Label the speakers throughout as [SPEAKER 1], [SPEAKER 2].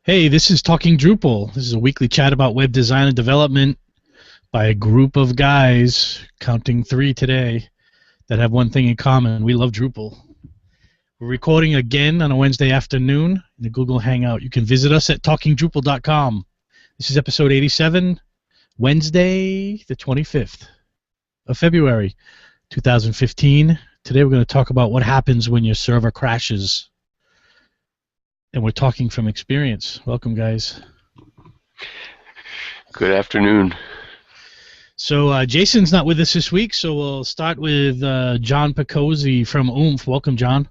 [SPEAKER 1] Hey, this is Talking Drupal. This is a weekly chat about web design and development by a group of guys, counting three today, that have one thing in common. We love Drupal. We're recording again on a Wednesday afternoon in the Google Hangout. You can visit us at talkingdrupal.com. This is episode 87, Wednesday, the 25th of February, 2015. Today we're going to talk about what happens when your server crashes. And we're talking from experience. Welcome, guys.
[SPEAKER 2] Good afternoon.
[SPEAKER 1] So Jason's not with us this week, so we'll start with John Picozzi from Oomph. Welcome, John.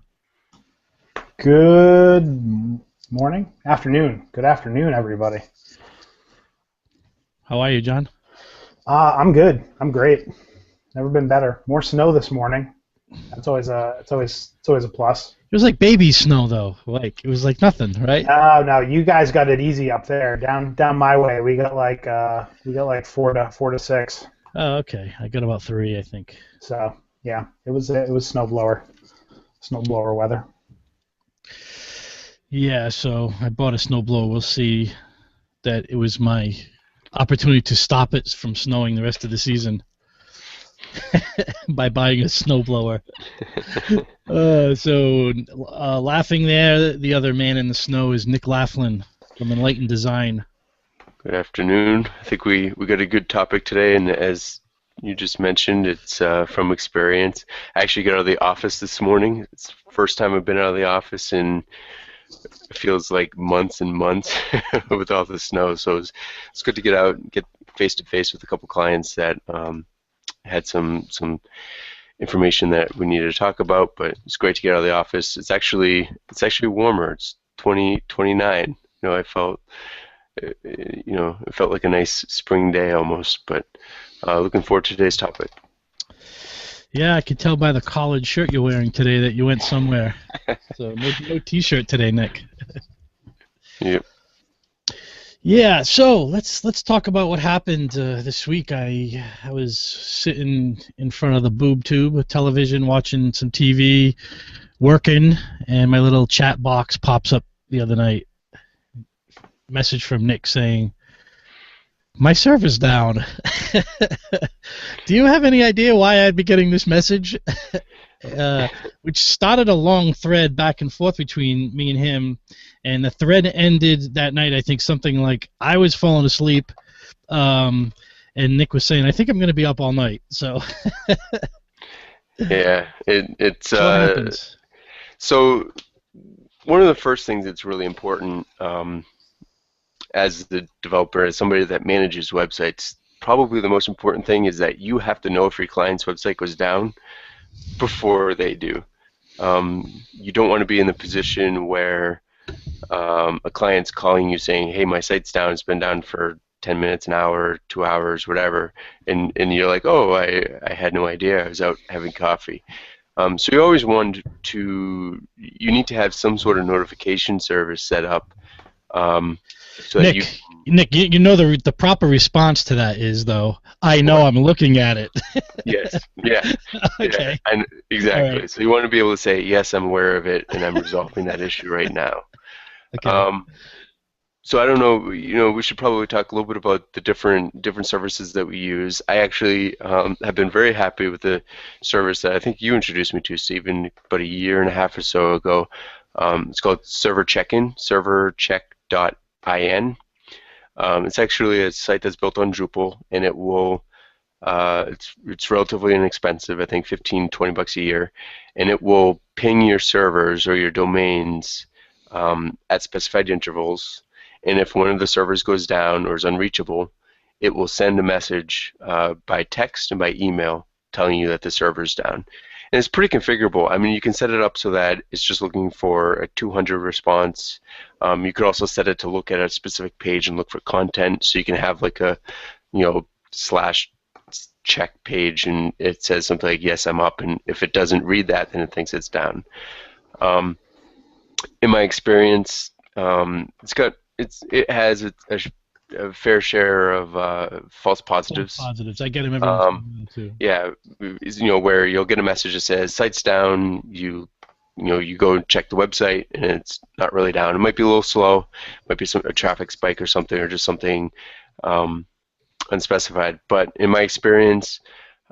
[SPEAKER 3] Good morning, afternoon. Good afternoon, everybody.
[SPEAKER 1] How are you, John?
[SPEAKER 3] I'm good. I'm great. Never been better. More snow this morning. That's always a plus.
[SPEAKER 1] It was like baby snow, though. Like it was like nothing, right?
[SPEAKER 3] No, you guys got it easy up there. Down my way, we got like 4 to 6.
[SPEAKER 1] Oh, okay. I got about 3, I think.
[SPEAKER 3] So yeah, it was snowblower weather.
[SPEAKER 1] Yeah. So I bought a snowblower. We'll see that it was my opportunity to stop it from snowing the rest of the season by buying a snowblower. Laughing there, the other man in the snow is Nick Laughlin from Enlightened Design.
[SPEAKER 2] Good afternoon. I think we got a good topic today, and as you just mentioned, it's from experience. I actually got out of the office this morning. It's the first time I've been out of the office in it feels like months and months with all the snow. So it's good to get out and get face to face with a couple clients that had some information that we needed to talk about. But it's great to get out of the office. It's actually warmer. It's 29. I felt. It felt like a nice spring day almost, but looking forward to today's topic.
[SPEAKER 1] Yeah, I could tell by the collared shirt you're wearing today that you went somewhere. So no T-shirt today, Nick.
[SPEAKER 2] Yep.
[SPEAKER 1] Yeah, so let's talk about what happened this week. I was sitting in front of the boob tube television watching some TV, working, and my little chat box pops up the other night. Message from Nick saying, "My server's down." Do you have any idea why I'd be getting this message? Which started a long thread back and forth between me and him, and the thread ended that night, I think, something like I was falling asleep, and Nick was saying, "I think I'm going to be up all night." So
[SPEAKER 2] yeah, it's
[SPEAKER 1] what happens?
[SPEAKER 2] So one of the first things that's really important as the developer, as somebody that manages websites, probably the most important thing is that you have to know if your client's website goes down before they do. You don't want to be in the position where a client's calling you saying, "Hey, my site's down. It's been down for 10 minutes, an hour, 2 hours, whatever," and you're like, "Oh, I had no idea. I was out having coffee." So you always you need to have some sort of notification service set up. So
[SPEAKER 1] Nick, you know the proper response to that is, though, I know, I'm looking at it.
[SPEAKER 2] Yes. Yeah.
[SPEAKER 1] Okay.
[SPEAKER 2] Yeah, exactly.
[SPEAKER 1] Right.
[SPEAKER 2] So you want to be able to say, "Yes, I'm aware of it, and I'm resolving that issue right now."
[SPEAKER 1] Okay.
[SPEAKER 2] So I don't know. We should probably talk a little bit about the different services that we use. I actually have been very happy with the service that I think you introduced me to, Stephen, about a year and a half or so ago. It's called Server Check-in, servercheck.in. It's actually a site that's built on Drupal, and it will. It's relatively inexpensive. I think $15-20 a year, and it will ping your servers or your domains at specified intervals. And if one of the servers goes down or is unreachable, it will send a message by text and by email telling you that the server's down. And it's pretty configurable. I mean, you can set it up so that it's just looking for a 200 response. You could also set it to look at a specific page and look for content. So you can have like a, /check page, and it says something like, "Yes, I'm up." And if it doesn't read that, then it thinks it's down. In my experience, it has a fair share of false positives.
[SPEAKER 1] False positives. I get them every once in a while, too.
[SPEAKER 2] Yeah, where you'll get a message that says "site's down." You you go and check the website and it's not really down. It might be a little slow, might be a traffic spike or something, or just something unspecified. But in my experience,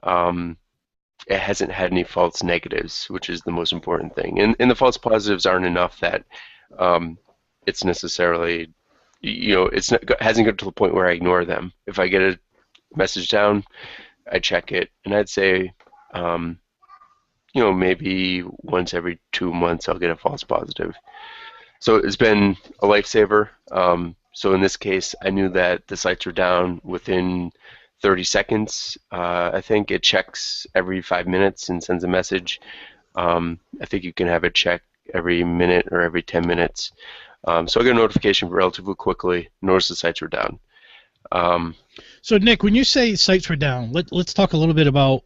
[SPEAKER 2] it hasn't had any false negatives, which is the most important thing. And the false positives aren't enough that it's necessarily, hasn't got to the point where I ignore them. If I get a message down, I check it, and I'd say, maybe once every 2 months I'll get a false positive. So it's been a lifesaver. So in this case, I knew that the sites were down within 30 seconds. I think it checks every 5 minutes and sends a message. I think you can have it check every minute or every 10 minutes. So I get a notification relatively quickly. Notice the sites were down.
[SPEAKER 1] So Nick, when you say sites were down, let's talk a little bit about.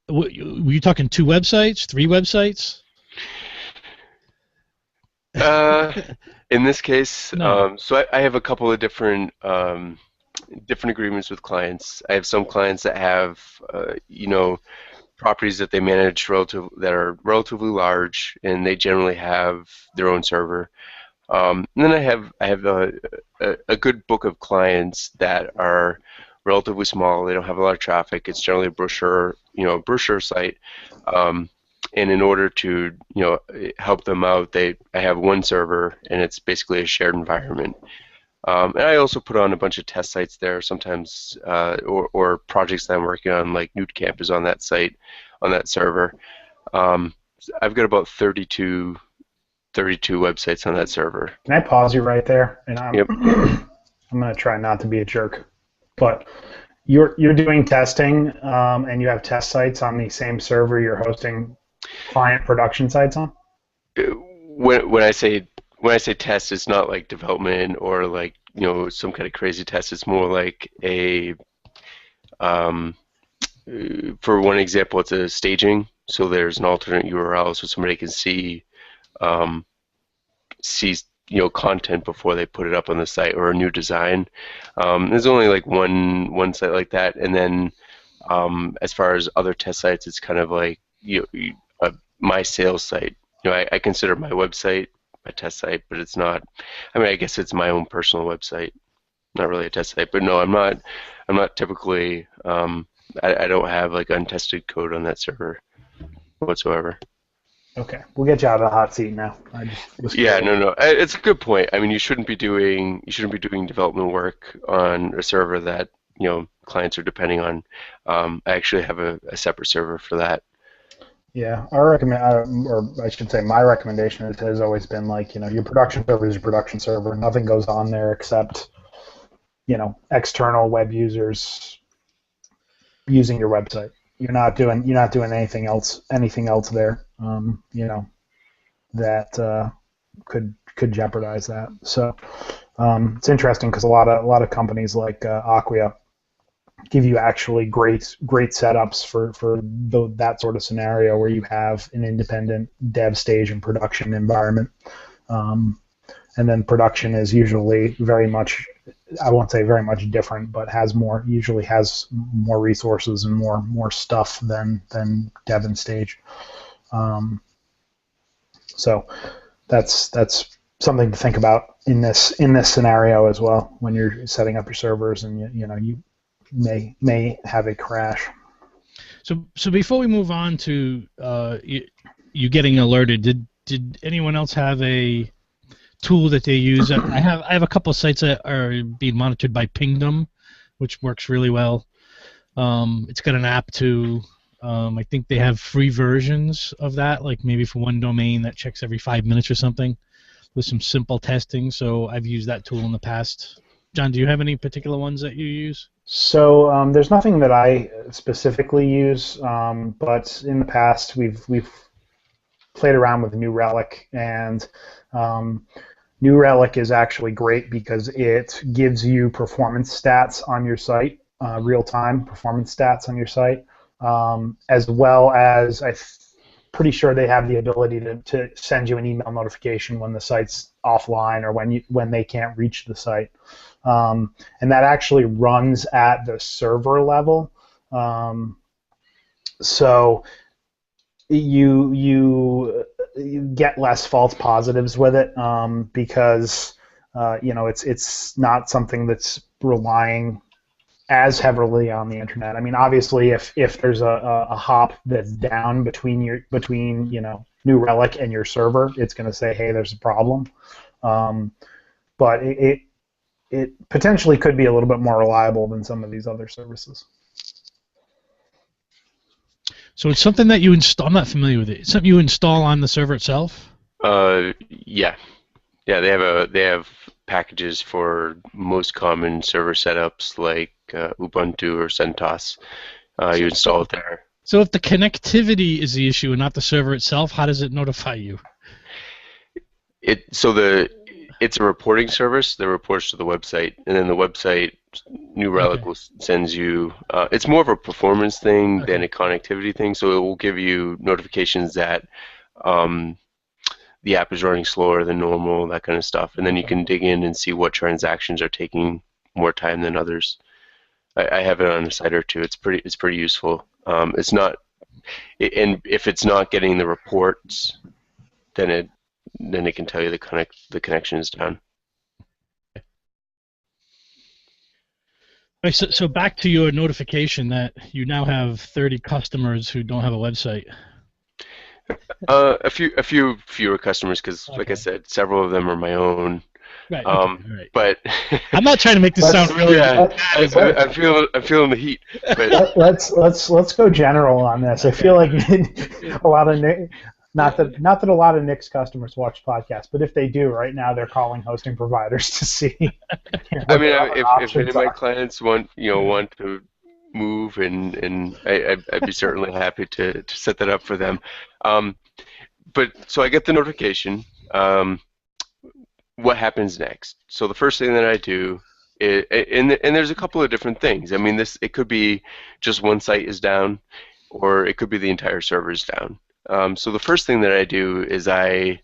[SPEAKER 1] Were you talking 2 websites, 3 websites?
[SPEAKER 2] In this case,
[SPEAKER 1] No.
[SPEAKER 2] so I have a couple of different agreements with clients. I have some clients that have, properties that they manage that are relatively large, and they generally have their own server. And then I have a good book of clients that are relatively small. They don't have a lot of traffic. It's generally a brochure site. And in order to help them out, I have one server, and it's basically a shared environment. And I also put on a bunch of test sites there sometimes, or projects that I'm working on, like Newt Camp is on that site, on that server. I've got about 32 websites on that server.
[SPEAKER 3] Can I pause you right there? And
[SPEAKER 2] Yep.
[SPEAKER 3] I'm going to try not to be a jerk, but you're doing testing, and you have test sites on the same server you're hosting client production sites on?
[SPEAKER 2] When I say test, it's not like development or like some kind of crazy test. It's more like a for one example, it's a staging. So there's an alternate URL so somebody can see content before they put it up on the site, or a new design. There's only like one site like that, and then as far as other test sites, it's kind of like my sales site. I consider my website a test site, but it's not. I mean, I guess it's my own personal website, not really a test site. But no, I'm not typically. I don't have like untested code on that server whatsoever.
[SPEAKER 3] Okay, we'll get you out of the hot seat now. I just was
[SPEAKER 2] Yeah,
[SPEAKER 3] curious.
[SPEAKER 2] no. It's a good point. I mean, you shouldn't be doing development work on a server that clients are depending on. I actually have a separate server for that.
[SPEAKER 3] Yeah, or I should say, my recommendation has always been like, your production server is your production server. Nothing goes on there except, external web users using your website. You're not doing anything else there. That could jeopardize that. So it's interesting because a lot of companies like Acquia give you actually great setups for that sort of scenario where you have an independent dev stage and production environment, and then production is usually very much, I won't say very much different, but usually has more resources and more stuff than dev and stage. So that's something to think about in this scenario as well when you're setting up your servers, and you may have a crash.
[SPEAKER 1] So before we move on to you getting alerted, did anyone else have a tool that they use? I have a couple of sites that are being monitored by Pingdom, which works really well. It's got an app too. I think they have free versions of that, like maybe for one domain that checks every 5 minutes or something, with some simple testing. So I've used that tool in the past. John, do you have any particular ones that you use?
[SPEAKER 3] So there's nothing that I specifically use, but in the past we've played around with New Relic, and New Relic is actually great because it gives you performance stats on your site, real-time performance stats on your site, as well as pretty sure they have the ability to send you an email notification when the site's offline or when they can't reach the site. And that actually runs at the server level. So you get less false positives with it because it's not something that's relying as heavily on the internet. I mean, obviously, if there's a hop that's down between New Relic and your server, it's going to say, hey, there's a problem. But it potentially could be a little bit more reliable than some of these other services.
[SPEAKER 1] So it's something that you install. I'm not familiar with it. It's something you install on the server itself.
[SPEAKER 2] Yeah. They have packages for most common server setups like Ubuntu or CentOS. You install it there.
[SPEAKER 1] So if the connectivity is the issue and not the server itself, how does it notify you?
[SPEAKER 2] It's a reporting service that reports to the website, and then the website, New Relic, will sends you. It's more of a performance thing than a connectivity thing, so it will give you notifications that the app is running slower than normal, that kind of stuff, and then you can dig in and see what transactions are taking more time than others. I have it on a site or two. It's pretty useful. It's not, and if it's not getting the reports, then it can tell you the connection is down.
[SPEAKER 1] Right, so back to your notification that you now have 30 customers who don't have a website.
[SPEAKER 2] A few fewer customers because, like I said, several of them are my own.
[SPEAKER 1] Right. Right.
[SPEAKER 2] But
[SPEAKER 1] I'm not trying to make this sound really.
[SPEAKER 2] Yeah, I'm feeling the heat. But
[SPEAKER 3] let's go general on this. I feel like a lot of not that a lot of Nick's customers watch podcasts, but if they do, right now they're calling hosting providers to see.
[SPEAKER 2] I mean, if any of my clients want to move, and I'd be certainly happy to set that up for them. But so I get the notification. What happens next? So the first thing that I do is, and there's a couple of different things. I mean, it could be just one site is down, or it could be the entire server is down. So the first thing that I do is I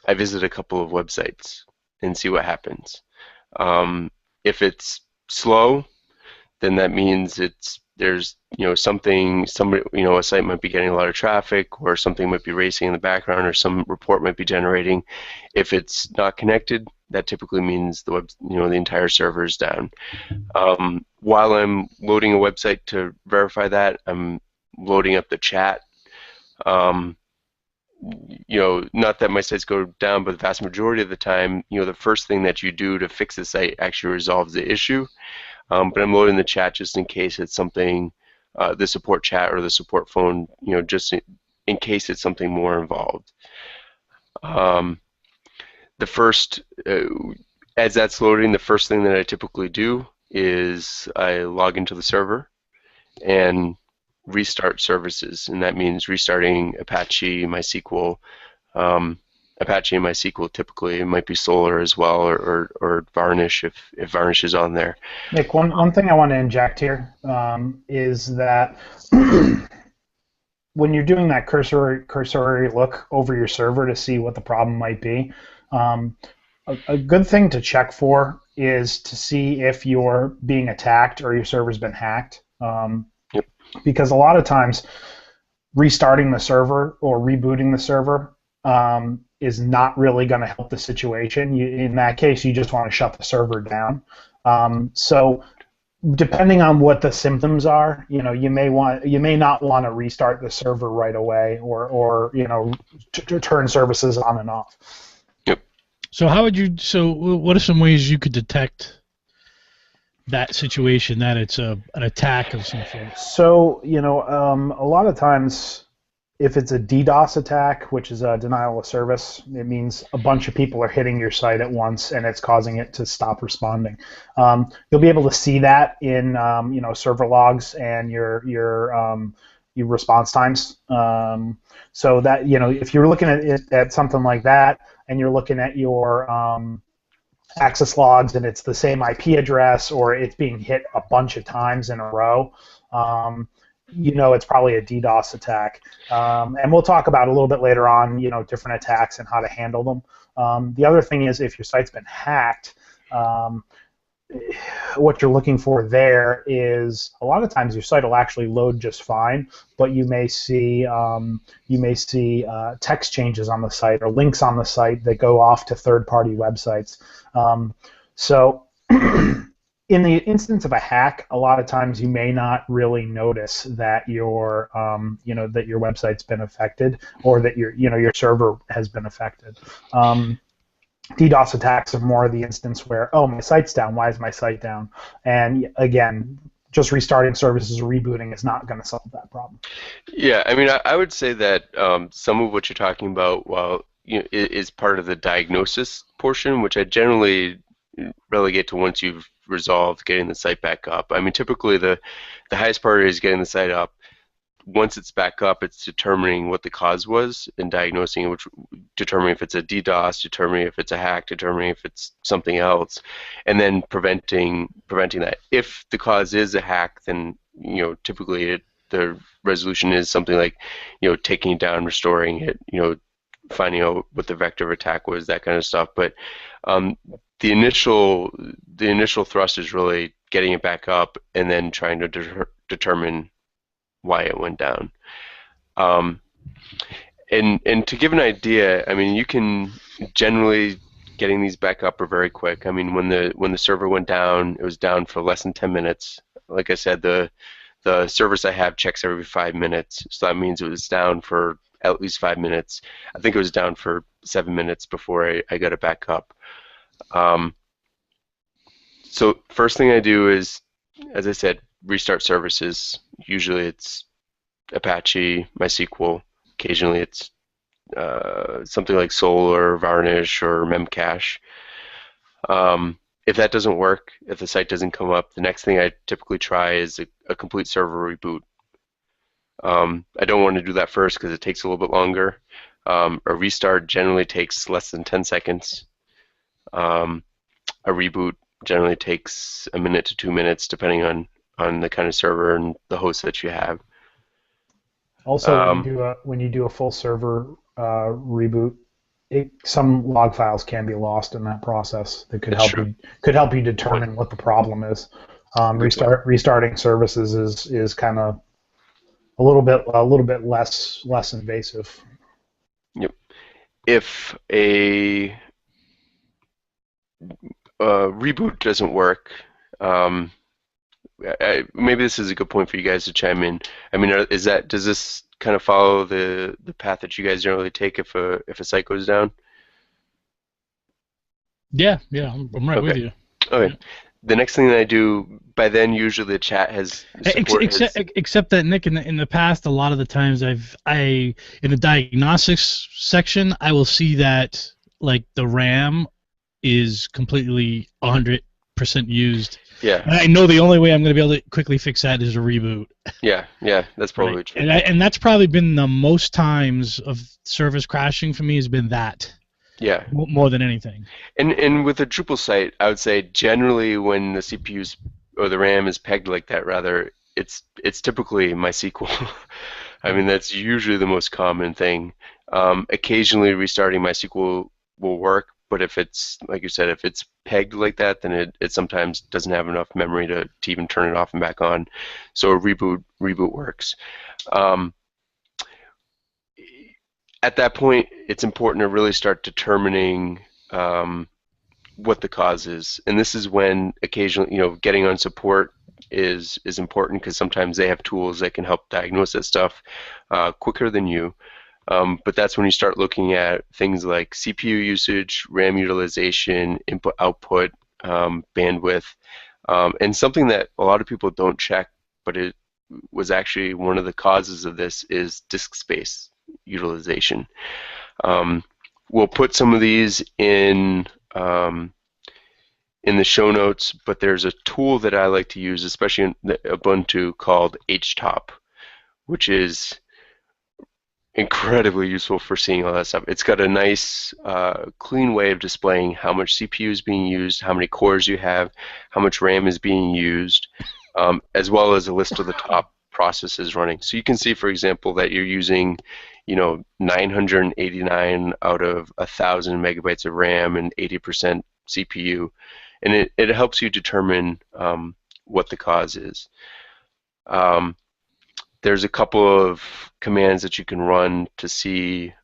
[SPEAKER 2] visit a couple of websites and see what happens. If it's slow, then that means there's somebody, a site might be getting a lot of traffic, or something might be racing in the background, or some report might be generating. If it's not connected, that typically means the entire server is down. While I'm loading a website to verify that, I'm loading up the chat. Not that my sites go down, but the vast majority of the time, the first thing that you do to fix the site actually resolves the issue. But I'm loading the chat just in case it's something, the support chat or the support phone, just in case it's something more involved. As that's loading, the first thing that I typically do is I log into the server and restart services, and that means restarting Apache, MySQL. Apache and MySQL typically. It might be Solar as well, or Varnish if Varnish is on there.
[SPEAKER 3] Nick, one thing I want to inject here is that when you're doing that cursory look over your server to see what the problem might be, a good thing to check for is to see if you're being attacked or your server's been hacked.
[SPEAKER 2] Yep.
[SPEAKER 3] Because a lot of times restarting the server or rebooting the server is not really going to help the situation. In that case, you just want to shut the server down. So depending on what the symptoms are, you may not want to restart the server right away, or to turn services on and off.
[SPEAKER 2] Yep.
[SPEAKER 1] So what are some ways you could detect that situation, that it's an attack of some sort?
[SPEAKER 3] So a lot of times, if it's a DDoS attack, which is a denial of service, it means a bunch of people are hitting your site at once, and it's causing it to stop responding. You'll be able to see that in server logs and your response times. So that if you're looking at something like that, and you're looking at your access logs, and it's the same IP address, or it's being hit a bunch of times in a row. It's probably a DDoS attack. And we'll talk about a little bit later on, different attacks and how to handle them. The other thing is, if your site's been hacked, what you're looking for there is a lot of times your site will actually load just fine, but you may see text changes on the site or links on the site that go off to third-party websites. So in the instance of a hack, a lot of times you may not really notice that that your website's been affected or that your server has been affected. DDoS attacks are more the instance where, oh, my site's down. Why is my site down? And again, just restarting services or rebooting is not going to solve that problem.
[SPEAKER 2] Yeah, I mean, I would say that some of what you're talking about, is part of the diagnosis portion, which I generally relegate to once you've resolved getting the site back up. I mean, typically the highest priority is getting the site up. Once it's back up, it's determining what the cause was and diagnosing it, determining if it's a DDoS, determining if it's a hack, determining if it's something else, and then preventing that. If the cause is a hack, then typically the resolution is something like taking it down, restoring it, finding out what the vector of attack was, that kind of stuff. But the initial thrust is really getting it back up and then trying to determine why it went down. And to give an idea, I mean, you can generally getting these back up are very quick. I mean, when the server went down, it was down for less than 10 minutes. Like I said, the service I have checks every 5 minutes, so that means it was down for at least 5 minutes. I think it was down for 7 minutes before I got it back up. So first thing I do is, as I said, restart services. Usually it's Apache, MySQL. Occasionally it's something like Sol or Varnish or Memcache. If that doesn't work, if the site doesn't come up, the next thing I typically try is a complete server reboot. I don't want to do that first because it takes a little bit longer. A restart generally takes less than 10 seconds. A reboot generally takes a minute to 2 minutes, depending on the kind of server and the host that you have.
[SPEAKER 3] Also, when you do a full server reboot, some log files can be lost in that process. That could help you determine what the problem is. Restarting services is kind of a little bit less invasive.
[SPEAKER 2] Yep. If a reboot doesn't work, maybe this is a good point for you guys to chime in. I mean, does this kind of follow the path that you guys generally take if a site goes down?
[SPEAKER 1] Yeah, I'm right with you.
[SPEAKER 2] Okay. Yeah. The next thing that I do, by then usually the chat has
[SPEAKER 1] except that, Nick, in the past, a lot of the times in the diagnostics section, I will see that like the RAM is completely 100% used.
[SPEAKER 2] Yeah.
[SPEAKER 1] And I know the only way I'm going to be able to quickly fix that is a reboot.
[SPEAKER 2] Yeah, that's probably
[SPEAKER 1] right.
[SPEAKER 2] true.
[SPEAKER 1] And that's probably been the most times of service crashing for me has been that.
[SPEAKER 2] Yeah.
[SPEAKER 1] More than anything.
[SPEAKER 2] And with a Drupal site, I would say generally when the CPU's or the RAM is pegged like that, rather, it's typically MySQL. I mean, that's usually the most common thing. Occasionally restarting MySQL will work, but if it's, like you said, if it's pegged like that, then it sometimes doesn't have enough memory to even turn it off and back on. So a reboot works. At that point, it's important to really start determining what the cause is, and this is when occasionally, getting on support is important because sometimes they have tools that can help diagnose that stuff quicker than you. But that's when you start looking at things like CPU usage, RAM utilization, input-output, bandwidth, and something that a lot of people don't check, but it was actually one of the causes of this is disk space utilization. We'll put some of these in the show notes, but there's a tool that I like to use, especially in Ubuntu, called HTOP, which is incredibly useful for seeing all that stuff. It's got a nice, clean way of displaying how much CPU is being used, how many cores you have, how much RAM is being used, as well as a list of the top processes running. So you can see, for example, that you're using 989 out of 1,000 megabytes of RAM and 80% CPU. and it helps you determine what the cause is. There's a couple of commands that you can run to see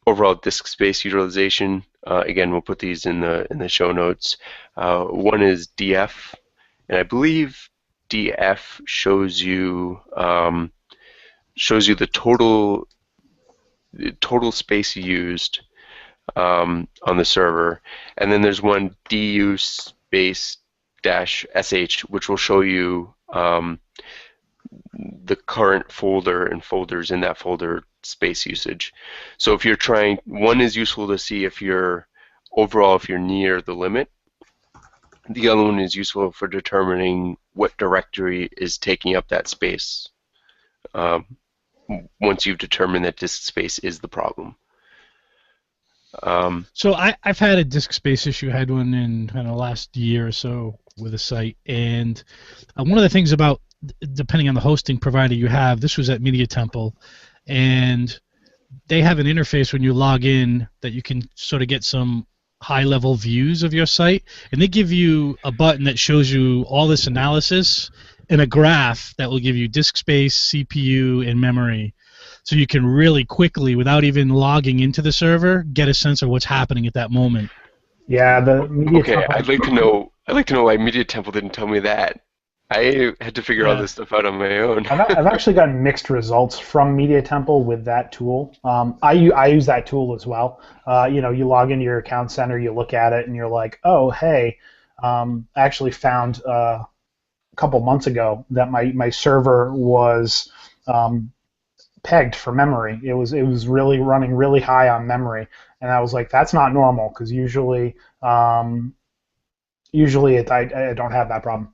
[SPEAKER 2] overall disk space utilization. Again, we'll put these in the show notes. One is df, and I believe df shows you the total space used on the server, and then there's one du space -sh, which will show you the current folder and folders in that folder space usage. So if you're trying, one is useful to see if you're near the limit. The other one is useful for determining what directory is taking up that space once you've determined that disk space is the problem.
[SPEAKER 1] So I've had a disk space issue. I had one in the last year or so with a site, and one of the things about, depending on the hosting provider you have, this was at Media Temple, and they have an interface when you log in that you can sort of get some high-level views of your site, and they give you a button that shows you all this analysis and a graph that will give you disk space, CPU, and memory. So you can really quickly, without even logging into the server, get a sense of what's happening at that moment.
[SPEAKER 3] Yeah, the Media
[SPEAKER 2] Okay,
[SPEAKER 3] Temple.
[SPEAKER 2] I'd like to know why Media Temple didn't tell me that. I had to figure all this stuff out on my own.
[SPEAKER 3] I've actually gotten mixed results from Media Temple with that tool. I use that tool as well. You log into your account center, you look at it, and you're like, oh, hey, I actually found a couple months ago that my server was pegged for memory. It was really running really high on memory, and I was like, that's not normal, because usually I don't have that problem.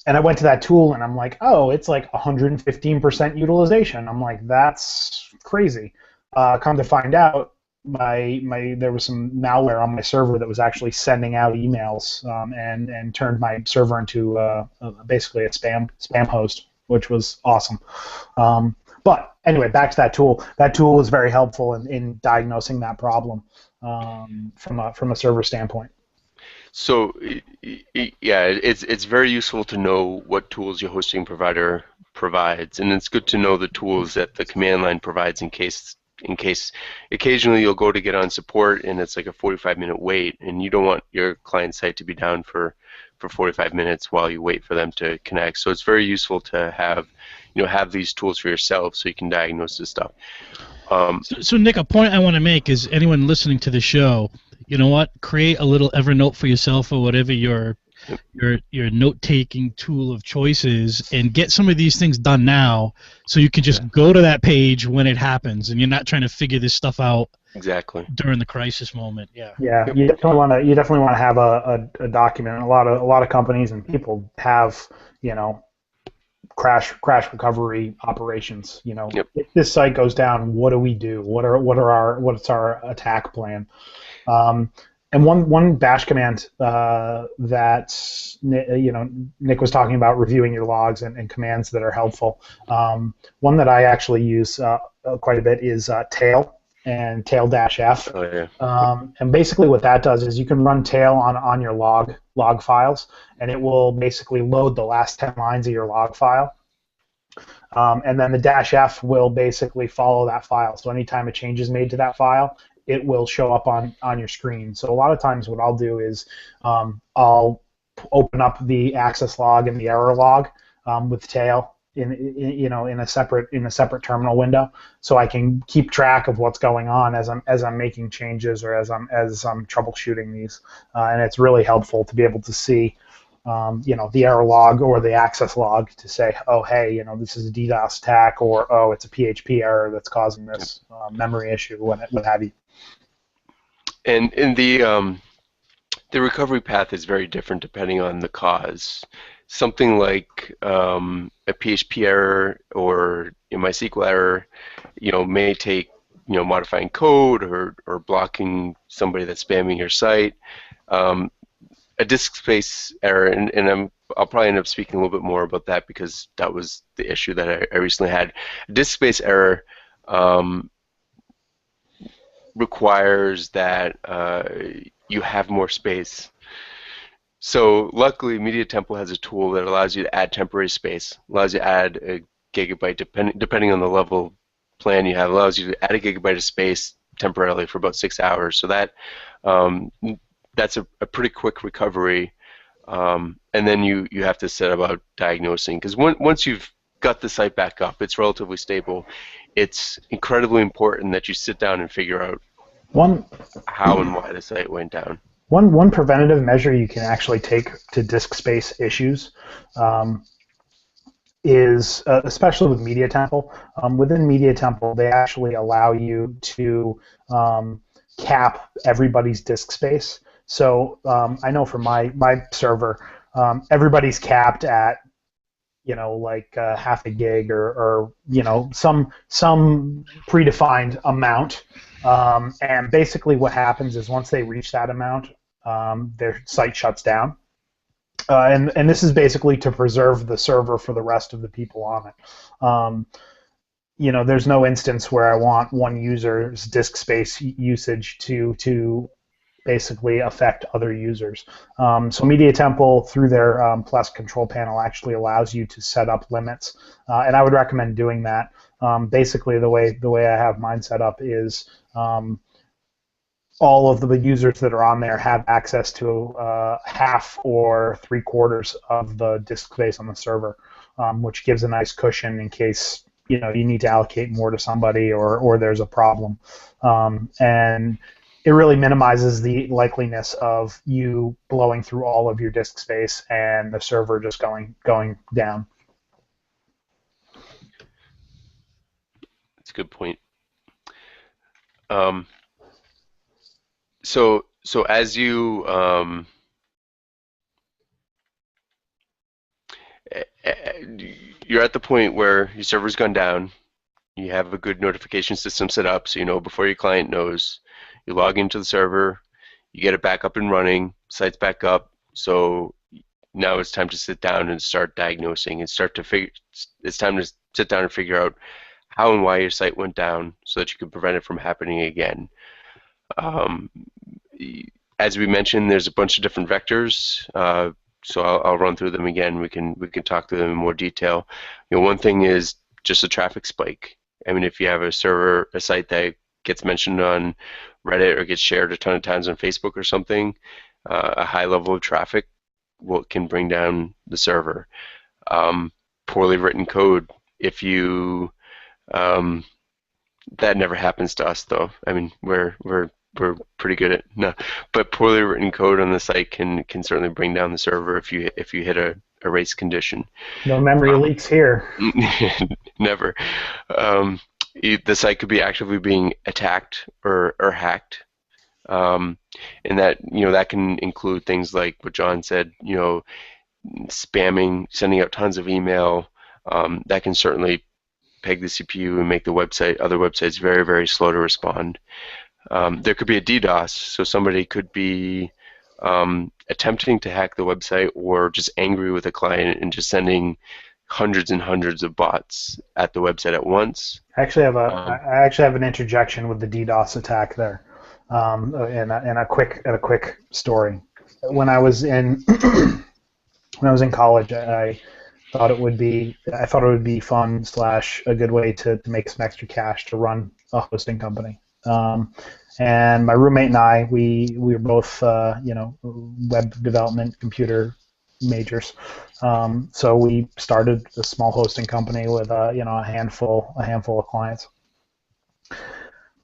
[SPEAKER 3] And I went to that tool, and I'm like, oh, it's like 115% utilization. I'm like, that's crazy. Come to find out, there was some malware on my server that was actually sending out emails and turned my server into basically a spam host, which was awesome. But anyway, back to that tool. That tool was very helpful in diagnosing that problem from a server standpoint.
[SPEAKER 2] So, yeah, it's very useful to know what tools your hosting provider provides, and it's good to know the tools that the command line provides in case occasionally you'll go to get on support and it's like a 45-minute wait, and you don't want your client site to be down for 45 minutes while you wait for them to connect. So it's very useful to have these tools for yourself so you can diagnose this stuff.
[SPEAKER 1] So Nick, a point I want to make is anyone listening to the show, you know what? Create a little Evernote for yourself or whatever your note-taking tool of choice is, and get some of these things done now, so you can just go to that page when it happens, and you're not trying to figure this stuff out
[SPEAKER 2] exactly
[SPEAKER 1] during the crisis moment. Yeah.
[SPEAKER 3] Yeah, you definitely want to have a document. A lot of companies and people have crash recovery operations.
[SPEAKER 2] Yep.
[SPEAKER 3] If this site goes down, what do we do? What's our attack plan? And one bash command that Nick was talking about, reviewing your logs and commands that are helpful. One that I actually use quite a bit is tail and tail-f.
[SPEAKER 2] Oh, yeah.
[SPEAKER 3] And basically what that does is you can run tail on your log files, and it will basically load the last 10 lines of your log file. And then the -f will basically follow that file. So anytime a change is made to that file, it will show up on your screen. So a lot of times what I'll do is I'll open up the access log and the error log with tail in a separate terminal window, so I can keep track of what's going on as I'm making changes or as I'm troubleshooting these. And it's really helpful to be able to see the error log or the access log to say, oh, hey, this is a DDoS attack, or oh, it's a PHP error that's causing this memory issue, what have you.
[SPEAKER 2] And in the recovery path is very different depending on the cause. Something like a PHP error or a MySQL error, may take modifying code or blocking somebody that's spamming your site. A disk space error, and I'll probably end up speaking a little bit more about that because that was the issue that I recently had. A disk space error requires that you have more space. So luckily, Media Temple has a tool that allows you to add temporary space, allows you to add a gigabyte, depending on the level plan you have, allows you to add a gigabyte of space temporarily for about 6 hours. So um, that's a pretty quick recovery. And then you have to set about diagnosing, because once you've got the site back up, it's relatively stable. It's incredibly important that you sit down and figure out
[SPEAKER 3] One
[SPEAKER 2] how and why the site went down.
[SPEAKER 3] one preventative measure you can actually take to disk space issues is, especially with Media Temple, within Media Temple, they actually allow you to cap everybody's disk space. So I know for my server, everybody's capped at like half a gig or some predefined amount. And basically what happens is once they reach that amount, their site shuts down. And this is basically to preserve the server for the rest of the people on it. There's no instance where I want one user's disk space usage to basically affect other users. So Media Temple, through their Plus control panel, actually allows you to set up limits, and I would recommend doing that. Basically, the way I have mine set up is all of the users that are on there have access to half or 3/4 of the disk space on the server, which gives a nice cushion in case you need to allocate more to somebody or there's a problem. And it really minimizes the likeliness of you blowing through all of your disk space and the server just going down.
[SPEAKER 2] That's a good point. So as you're at the point where your server's gone down, you have a good notification system set up, so you know before your client knows. You log into the server, you get it back up and running, site's back up, so now it's time to sit down and start diagnosing and it's time to sit down and figure out how and why your site went down so that you can prevent it from happening again. As we mentioned, there's a bunch of different vectors, so I'll run through them again. We can talk through them in more detail. One thing is just a traffic spike. I mean, if you have a site that gets mentioned on Reddit or gets shared a ton of times on Facebook or something, a high level of traffic can bring down the server. Poorly written code. If you that never happens to us though. I mean, we're pretty good at no, but poorly written code on the site can certainly bring down the server if you hit a race condition.
[SPEAKER 3] No memory leaks here.
[SPEAKER 2] Never. The site could be actively being attacked or hacked, and that can include things like what John said. Spamming, sending out tons of email. That can certainly peg the CPU and make the other websites very, very slow to respond. There could be a DDoS, so somebody could be attempting to hack the website or just angry with a client and just sending hundreds and hundreds of bots at the website at once.
[SPEAKER 3] I actually have an interjection with the DDoS attack there, and a quick story. When I was in college, I thought it would be fun / a good way to make some extra cash to run a hosting company. And my roommate and I, we were both web development, computer majors. So we started a small hosting company with a handful of clients.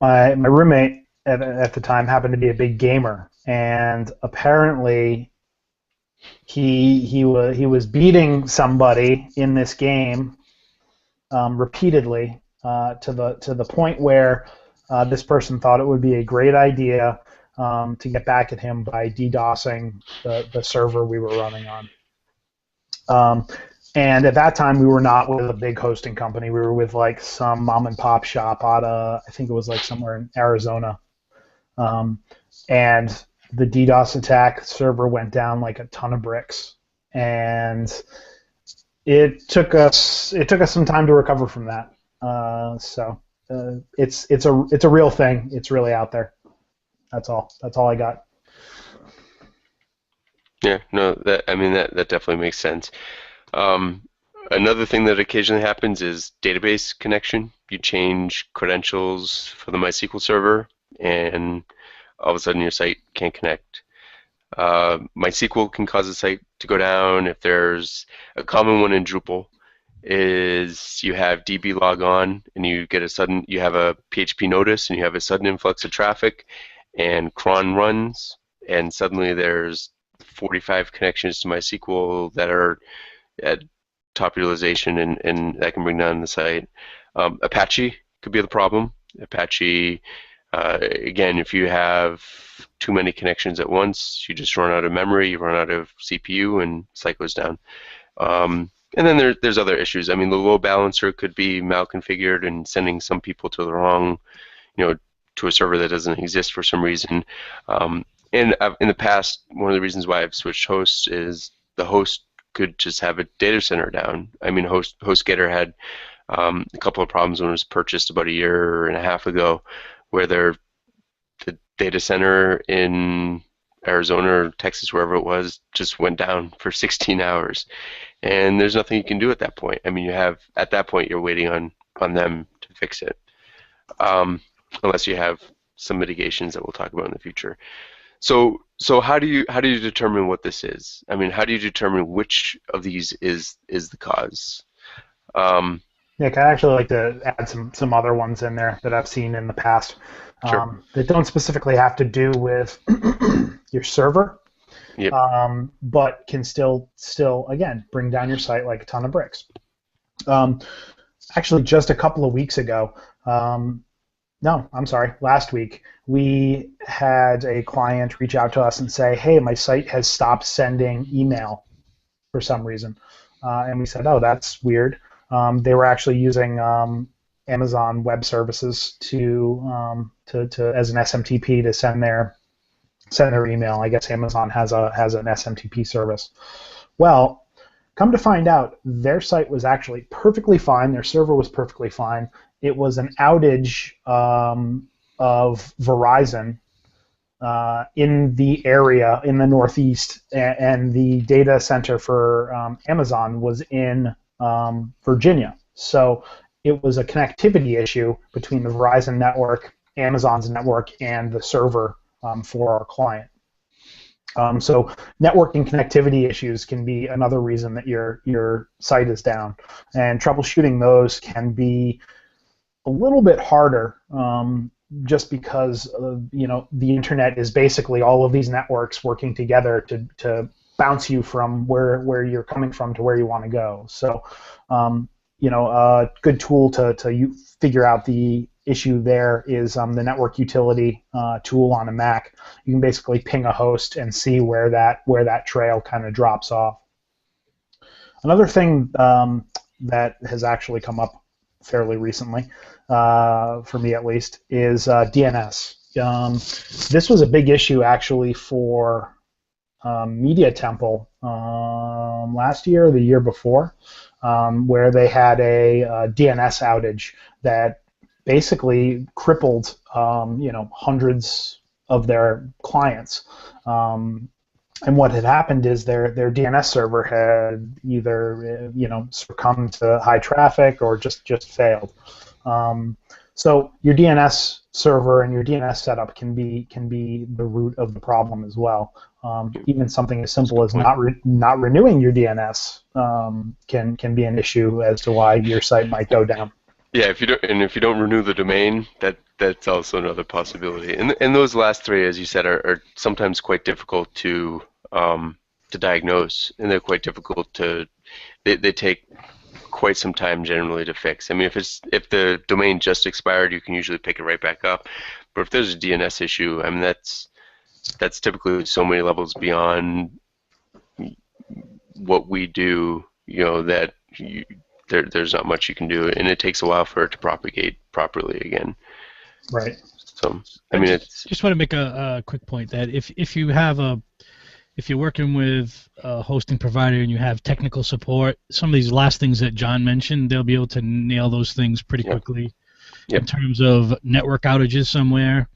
[SPEAKER 3] My roommate at the time happened to be a big gamer, and apparently he was beating somebody in this game repeatedly to the point where this person thought it would be a great idea to get back at him by DDoSing the server we were running on. And at that time, we were not with a big hosting company. We were with like some mom and pop shop out of, I think it was like somewhere in Arizona. And the DDoS attack server went down like a ton of bricks, and it took us some time to recover from that. So it's a real thing. It's really out there. That's all. That's all I got.
[SPEAKER 2] Yeah, no, that definitely makes sense. Another thing that occasionally happens is database connection. You change credentials for the MySQL server, and all of a sudden your site can't connect. MySQL can cause a site to go down. If there's a common one in Drupal, is you have DB log on and you have a PHP notice and you have a sudden influx of traffic, and cron runs, and suddenly there's 45 connections to MySQL that are at top utilization, and that can bring down the site. Apache could be the problem. Apache, again, if you have too many connections at once, you just run out of memory, you run out of CPU, and site goes down. And then there's other issues. I mean, the load balancer could be malconfigured and sending some people to the wrong, to a server that doesn't exist for some reason. And in the past, one of the reasons why I've switched hosts is the host could just have a data center down. I mean, HostGator had a couple of problems when it was purchased about a year and a half ago, where the data center in Arizona or Texas, wherever it was, just went down for 16 hours. And there's nothing you can do at that point. I mean, at that point, you're waiting on them to fix it, unless you have some mitigations that we'll talk about in the future. So how do you determine what this is? I mean, how do you determine which of these is the cause?
[SPEAKER 3] Nick, I'd actually like to add some other ones in there that I've seen in the past,
[SPEAKER 2] Sure.
[SPEAKER 3] that don't specifically have to do with your server,
[SPEAKER 2] Yep.
[SPEAKER 3] but can still again bring down your site like a ton of bricks. Actually, just a couple of weeks ago, no, I'm sorry, last week, we had a client reach out to us and say, hey, my site has stopped sending email for some reason. And we said, oh, that's weird. They were actually using Amazon Web Services to as an SMTP to send their email. I guess Amazon has an SMTP service. Well, come to find out, their site was actually perfectly fine. Their server was perfectly fine. It was an outage of Verizon in the area in the Northeast, and the data center for Amazon was in Virginia. So it was a connectivity issue between the Verizon network, Amazon's network, and the server for our client. So networking connectivity issues can be another reason that your site is down, and troubleshooting those can be a little bit harder, just because the internet is basically all of these networks working together to bounce you from where you're coming from to where you want to go. So a good tool to figure out the issue there is the network utility tool on a Mac. You can basically ping a host and see where that trail kind of drops off. Another thing that has actually come up fairly recently, for me at least, is DNS. This was a big issue actually for Media Temple last year or the year before, where they had a DNS outage that basically crippled hundreds of their clients. And what had happened is their DNS server had either succumbed to high traffic or just failed. So your DNS server and your DNS setup can be the root of the problem as well. Even something as simple as not renewing your DNS can be an issue as to why your site might go down.
[SPEAKER 2] Yeah, if you don't renew the domain, that's also another possibility. And those last three, as you said, are sometimes quite difficult to diagnose, and they're quite difficult they take quite some time generally to fix. I mean, if the domain just expired, you can usually pick it right back up. But if there's a DNS issue, I mean, that's typically so many levels beyond what we do, that there's not much you can do, and it takes a while for it to propagate properly again.
[SPEAKER 3] Right.
[SPEAKER 2] So, I mean,
[SPEAKER 1] just want to make a quick point that if you're working with a hosting provider and you have technical support, some of these last things that John mentioned, they'll be able to nail those things pretty quickly.
[SPEAKER 2] Yep.
[SPEAKER 1] in terms of network outages somewhere.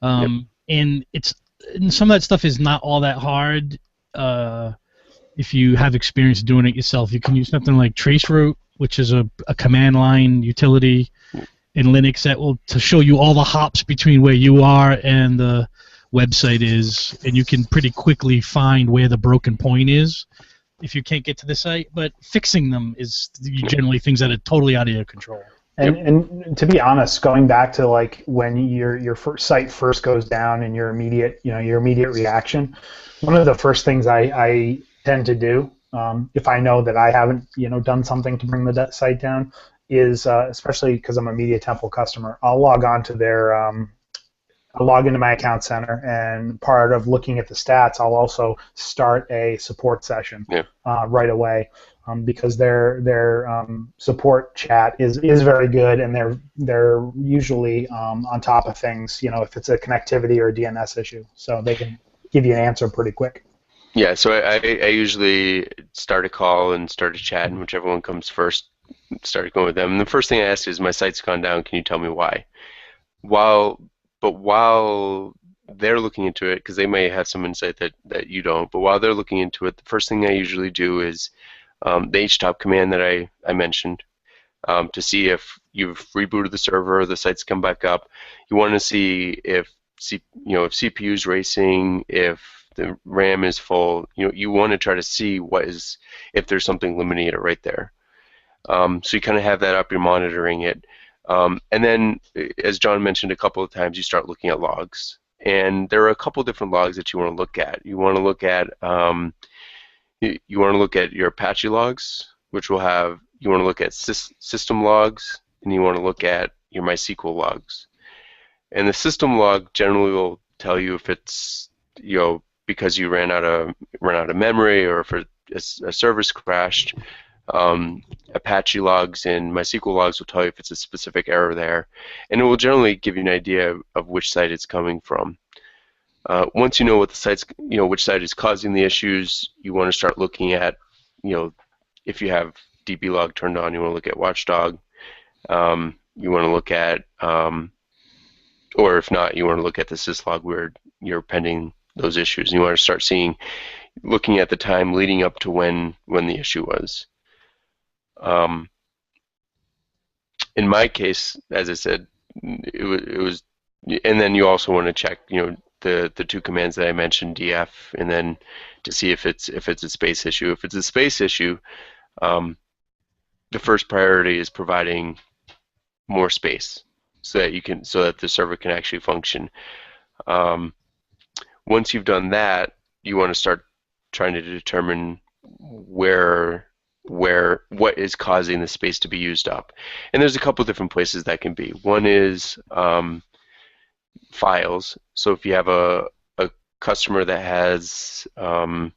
[SPEAKER 1] And some of that stuff is not all that hard. If you have experience doing it yourself, you can use something like traceroute, which is a command line utility in Linux that will to show you all the hops between where you are and the website is, and you can pretty quickly find where the broken point is if you can't get to the site. But fixing them is generally things that are totally out of your control.
[SPEAKER 3] And to be honest, going back to like when your site first goes down and your immediate reaction, one of the first things I tend to do, if I know that I haven't done something to bring the site down, is especially because I'm a Media Temple customer, I'll log on to their I'll log into my account center, and part of looking at the stats, I'll also start a support session right away. Because their support chat is very good, and they're usually on top of things. If it's a connectivity or a DNS issue, so they can give you an answer pretty quick.
[SPEAKER 2] Yeah, so I usually start a call and start a chat, and whichever one comes first, start going with them. And the first thing I ask is, my site's gone down. Can you tell me why? While they're looking into it, because they may have some insight that you don't, but while they're looking into it, the first thing I usually do is the htop command that I mentioned, to see if you've rebooted the server, the site's come back up. You want to see if if CPU is racing, if the RAM is full. You want to try to see if there's something limiting it right there. So you kind of have that up, you're monitoring it. And then, as John mentioned a couple of times, you start looking at logs. And there are a couple different logs that you want to look at. You want to look at your Apache logs, which will have, you want to look at system logs, and you want to look at your MySQL logs. And the system log generally will tell you if it's because you ran out of memory, or if a server's crashed. Apache logs and MySQL logs will tell you if it's a specific error there, and it will generally give you an idea of which site it's coming from. Once you know what the site's, which site is causing the issues, you want to start looking at, if you have dblog turned on, you want to look at Watchdog. You want to look at, or if not, you want to look at the syslog where you're pending those issues. You want to start looking at the time leading up to when the issue was. In my case, as I said, it was, and then you also want to check, the two commands that I mentioned, df, and then to see if it's a space issue. If it's a space issue, the first priority is providing more space so that the server can actually function. Once you've done that, you want to start trying to determine what is causing the space to be used up. And there's a couple different places that can be. One is files. So if you have a customer that has a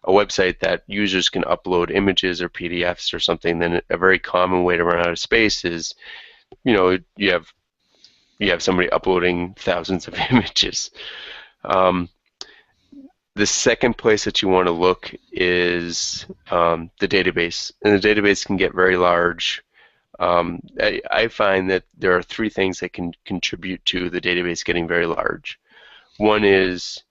[SPEAKER 2] website that users can upload images or PDFs or something, then a very common way to run out of space is, you have somebody uploading thousands of images. The second place that you want to look is the database, and the database can get very large. I find that there are three things that can contribute to the database getting very large. One is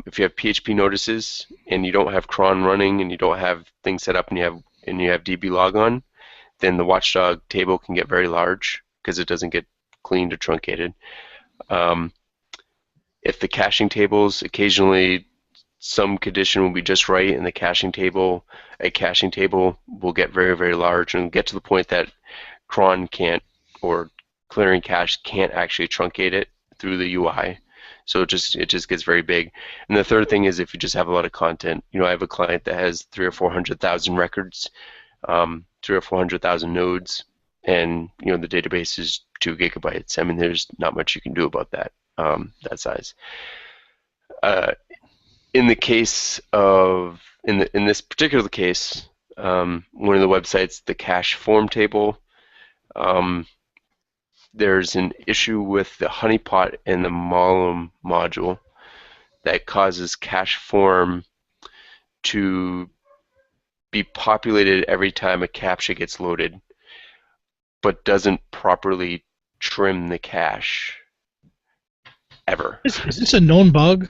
[SPEAKER 2] if you have PHP notices and you don't have cron running and you don't have things set up and you have dblog on, then the Watchdog table can get very large because it doesn't get cleaned or truncated. If the caching tables, occasionally some condition will be just right in the caching table, a caching table will get very, very large and get to the point that cron can't, or clearing cache can't actually truncate it through the UI. So it just gets very big. And the third thing is if you just have a lot of content. I have a client that has 300,000 or 400,000 records, 300,000 or 400,000 nodes, and the database is 2 gigabytes. I mean, there's not much you can do about that size. In the case of, in this particular case, one of the websites, the cache form table, there's an issue with the honeypot and the Mollum module that causes cache form to be populated every time a CAPTCHA gets loaded, but doesn't properly trim the cache ever.
[SPEAKER 1] Is this a known bug?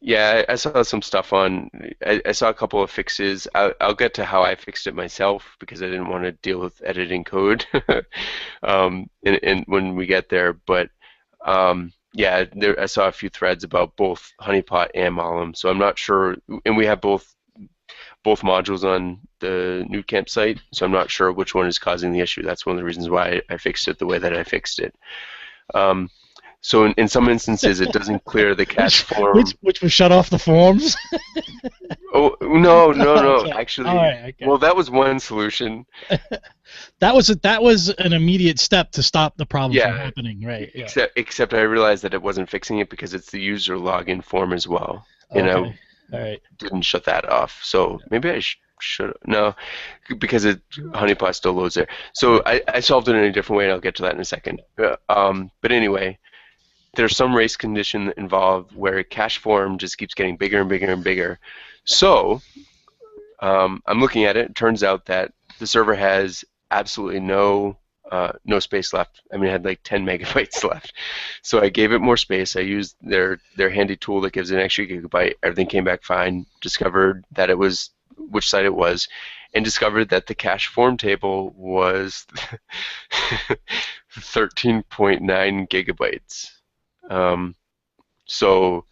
[SPEAKER 2] Yeah, I saw some stuff on. I saw a couple of fixes. I'll get to how I fixed it myself because I didn't want to deal with editing code, and when we get there. But yeah, I saw a few threads about both Honeypot and Malum, so I'm not sure. And we have both modules on the New campsite, so I'm not sure which one is causing the issue. That's one of the reasons why I fixed it the way that I fixed it. So in some instances, it doesn't clear the cache form.
[SPEAKER 1] Which would shut off the forms?
[SPEAKER 2] Oh, no.
[SPEAKER 1] Okay.
[SPEAKER 2] Actually,
[SPEAKER 1] All right, okay.
[SPEAKER 2] well, that was one solution.
[SPEAKER 1] That was an immediate step to stop the problem from happening, right? Yeah.
[SPEAKER 2] Except I realized that it wasn't fixing it because it's the user login form as well.
[SPEAKER 1] Okay.
[SPEAKER 2] All
[SPEAKER 1] right.
[SPEAKER 2] Didn't shut that off. So maybe I should. No, because Honeypot still loads there. So I solved it in a different way, and I'll get to that in a second. But anyway, there's some race condition involved where cache form just keeps getting bigger and bigger and bigger. So I'm looking at it. It turns out that the server has absolutely no space left. I mean, it had like 10 megabytes left. So I gave it more space. I used their handy tool that gives an extra gigabyte. Everything came back fine. Discovered that it was which site it was, and discovered that the cache form table was 13.9 gigabytes. So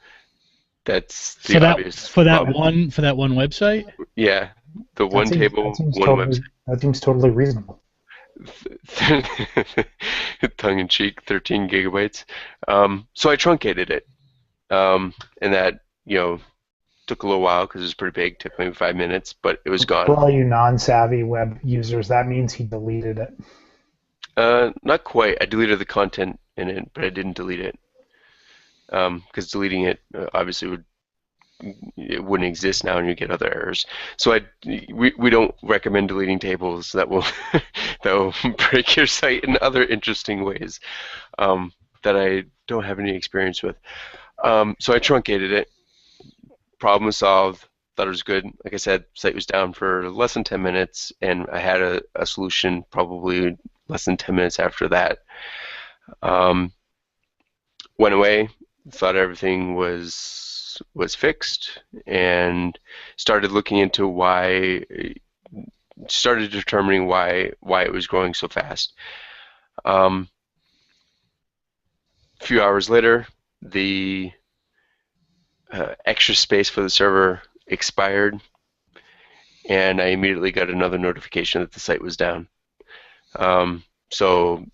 [SPEAKER 2] that's the obvious
[SPEAKER 1] for
[SPEAKER 2] problem.
[SPEAKER 1] that one website.
[SPEAKER 2] Yeah, the one table, one website.
[SPEAKER 3] That seems totally reasonable.
[SPEAKER 2] Tongue-in-cheek, 13 gigabytes. So I truncated it, and that took a little while because it was pretty big. Took maybe 5 minutes, but it was gone.
[SPEAKER 3] For all you non-savvy web users, that means he deleted it.
[SPEAKER 2] Not quite. I deleted the content in it, but I didn't delete it because deleting it obviously wouldn't exist now, and you get other errors. So we don't recommend deleting tables that will break your site in other interesting ways that I don't have any experience with. So I truncated it. Problem was solved. Thought it was good. Like I said, site was down for less than 10 minutes, and I had a solution probably less than 10 minutes after that. Went away, thought everything was fixed, and started looking into started determining why it was growing so fast. A few hours later, the extra space for the server expired, and I immediately got another notification that the site was down. So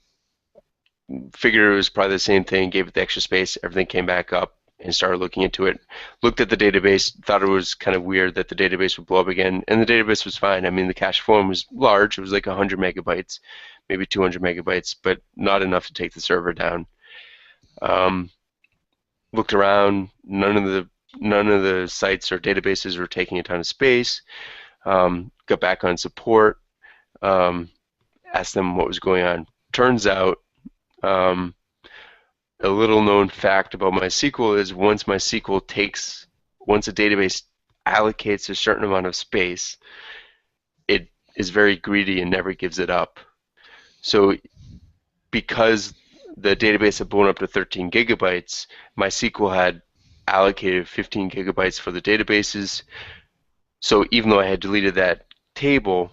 [SPEAKER 2] figured it was probably the same thing, gave it the extra space, everything came back up, and started looking into it. Looked at the database, thought it was kind of weird that the database would blow up again, and the database was fine. I mean, the cache form was large. It was like 100 megabytes, maybe 200 megabytes, but not enough to take the server down. Looked around, none of the sites or databases were taking a ton of space. Got back on support, asked them what was going on. Turns out, a little known fact about MySQL is once a database allocates a certain amount of space, it is very greedy and never gives it up. So because the database had blown up to 13 gigabytes, MySQL had allocated 15 gigabytes for the databases. So even though I had deleted that table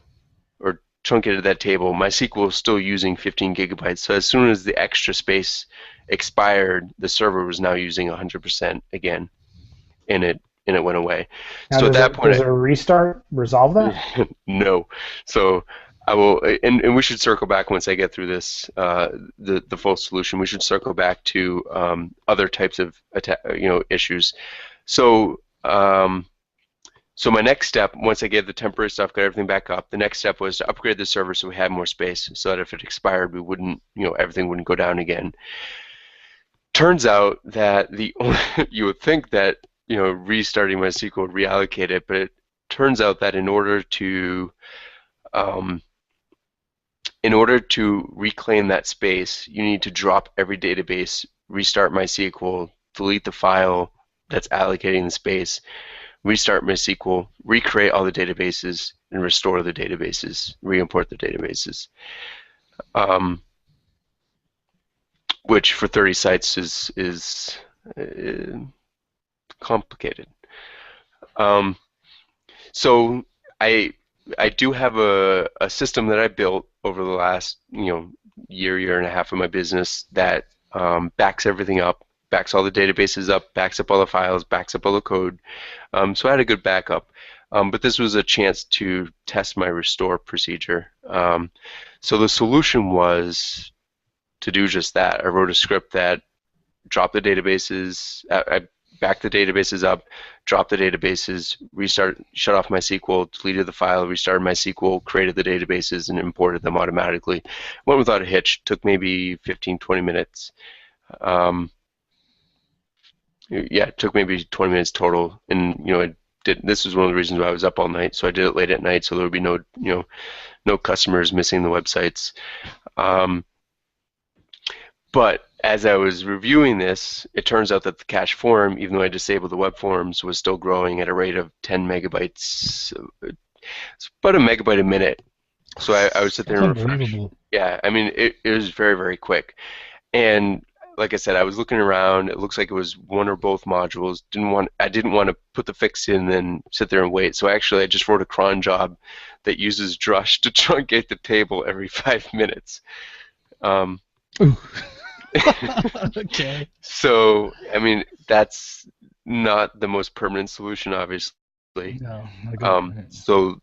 [SPEAKER 2] or truncated that table, MySQL was still using 15 gigabytes. So as soon as the extra space expired, the server was now using 100% again, and it went away.
[SPEAKER 3] Now,
[SPEAKER 2] so at that point,
[SPEAKER 3] does a restart resolve that?
[SPEAKER 2] No. So I will, and we should circle back once I get through this, the full solution. We should circle back to other types of issues. So so my next step, once I get the temporary stuff, got everything back up, the next step was to upgrade the server so we had more space, so that if it expired, we wouldn't, everything wouldn't go down again. Turns out that you would think that restarting MySQL would reallocate it, but it turns out that in order to reclaim that space, you need to drop every database, restart MySQL, delete the file that's allocating the space, restart MySQL, recreate all the databases, and restore the databases, re-import the databases. which for 30 sites is complicated. So I do have a system that I built over the last year and a half of my business that backs everything up, backs all the databases up, backs up all the files, backs up all the code. So I had a good backup. But this was a chance to test my restore procedure. So the solution was to do just that. I wrote a script that dropped the databases, I backed the databases up, dropped the databases, shut off MySQL, deleted the file, restarted MySQL, created the databases, and imported them automatically. Went without a hitch. Took maybe 15, 20 minutes. Yeah, it took maybe 20 minutes total, and this was one of the reasons why I was up all night. So I did it late at night, so there would be no customers missing the websites. But as I was reviewing this, it turns out that the cache form, even though I disabled the web forms, was still growing at a rate of 10 megabytes. It's about a megabyte a minute. So I would sit there and refresh. Yeah, I mean, it was very, very quick. And like I said, I was looking around. It looks like it was one or both modules. I didn't want to put the fix in and then sit there and wait. So actually, I just wrote a cron job that uses Drush to truncate the table every 5 minutes.
[SPEAKER 1] Okay.
[SPEAKER 2] So, I mean, that's not the most permanent solution, obviously.
[SPEAKER 1] No.
[SPEAKER 2] So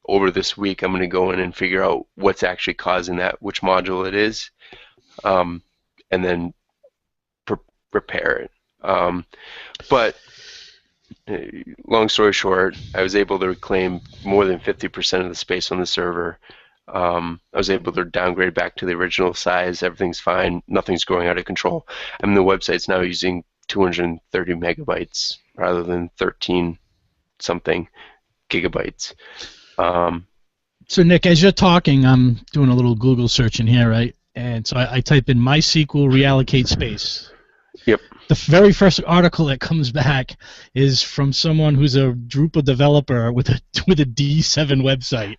[SPEAKER 2] over this week, I'm going to go in and figure out what's actually causing that, which module it is, and then repair it. But long story short, I was able to reclaim more than 50% of the space on the server. I was able to downgrade back to the original size. Everything's fine. Nothing's going out of control. I mean, the website's now using 230 megabytes rather than 13-something gigabytes.
[SPEAKER 1] So, Nick, as you're talking, I'm doing a little Google searching here, right? And so I type in MySQL reallocate space.
[SPEAKER 2] Yep.
[SPEAKER 1] The very first article that comes back is from someone who's a Drupal developer with a D7 website.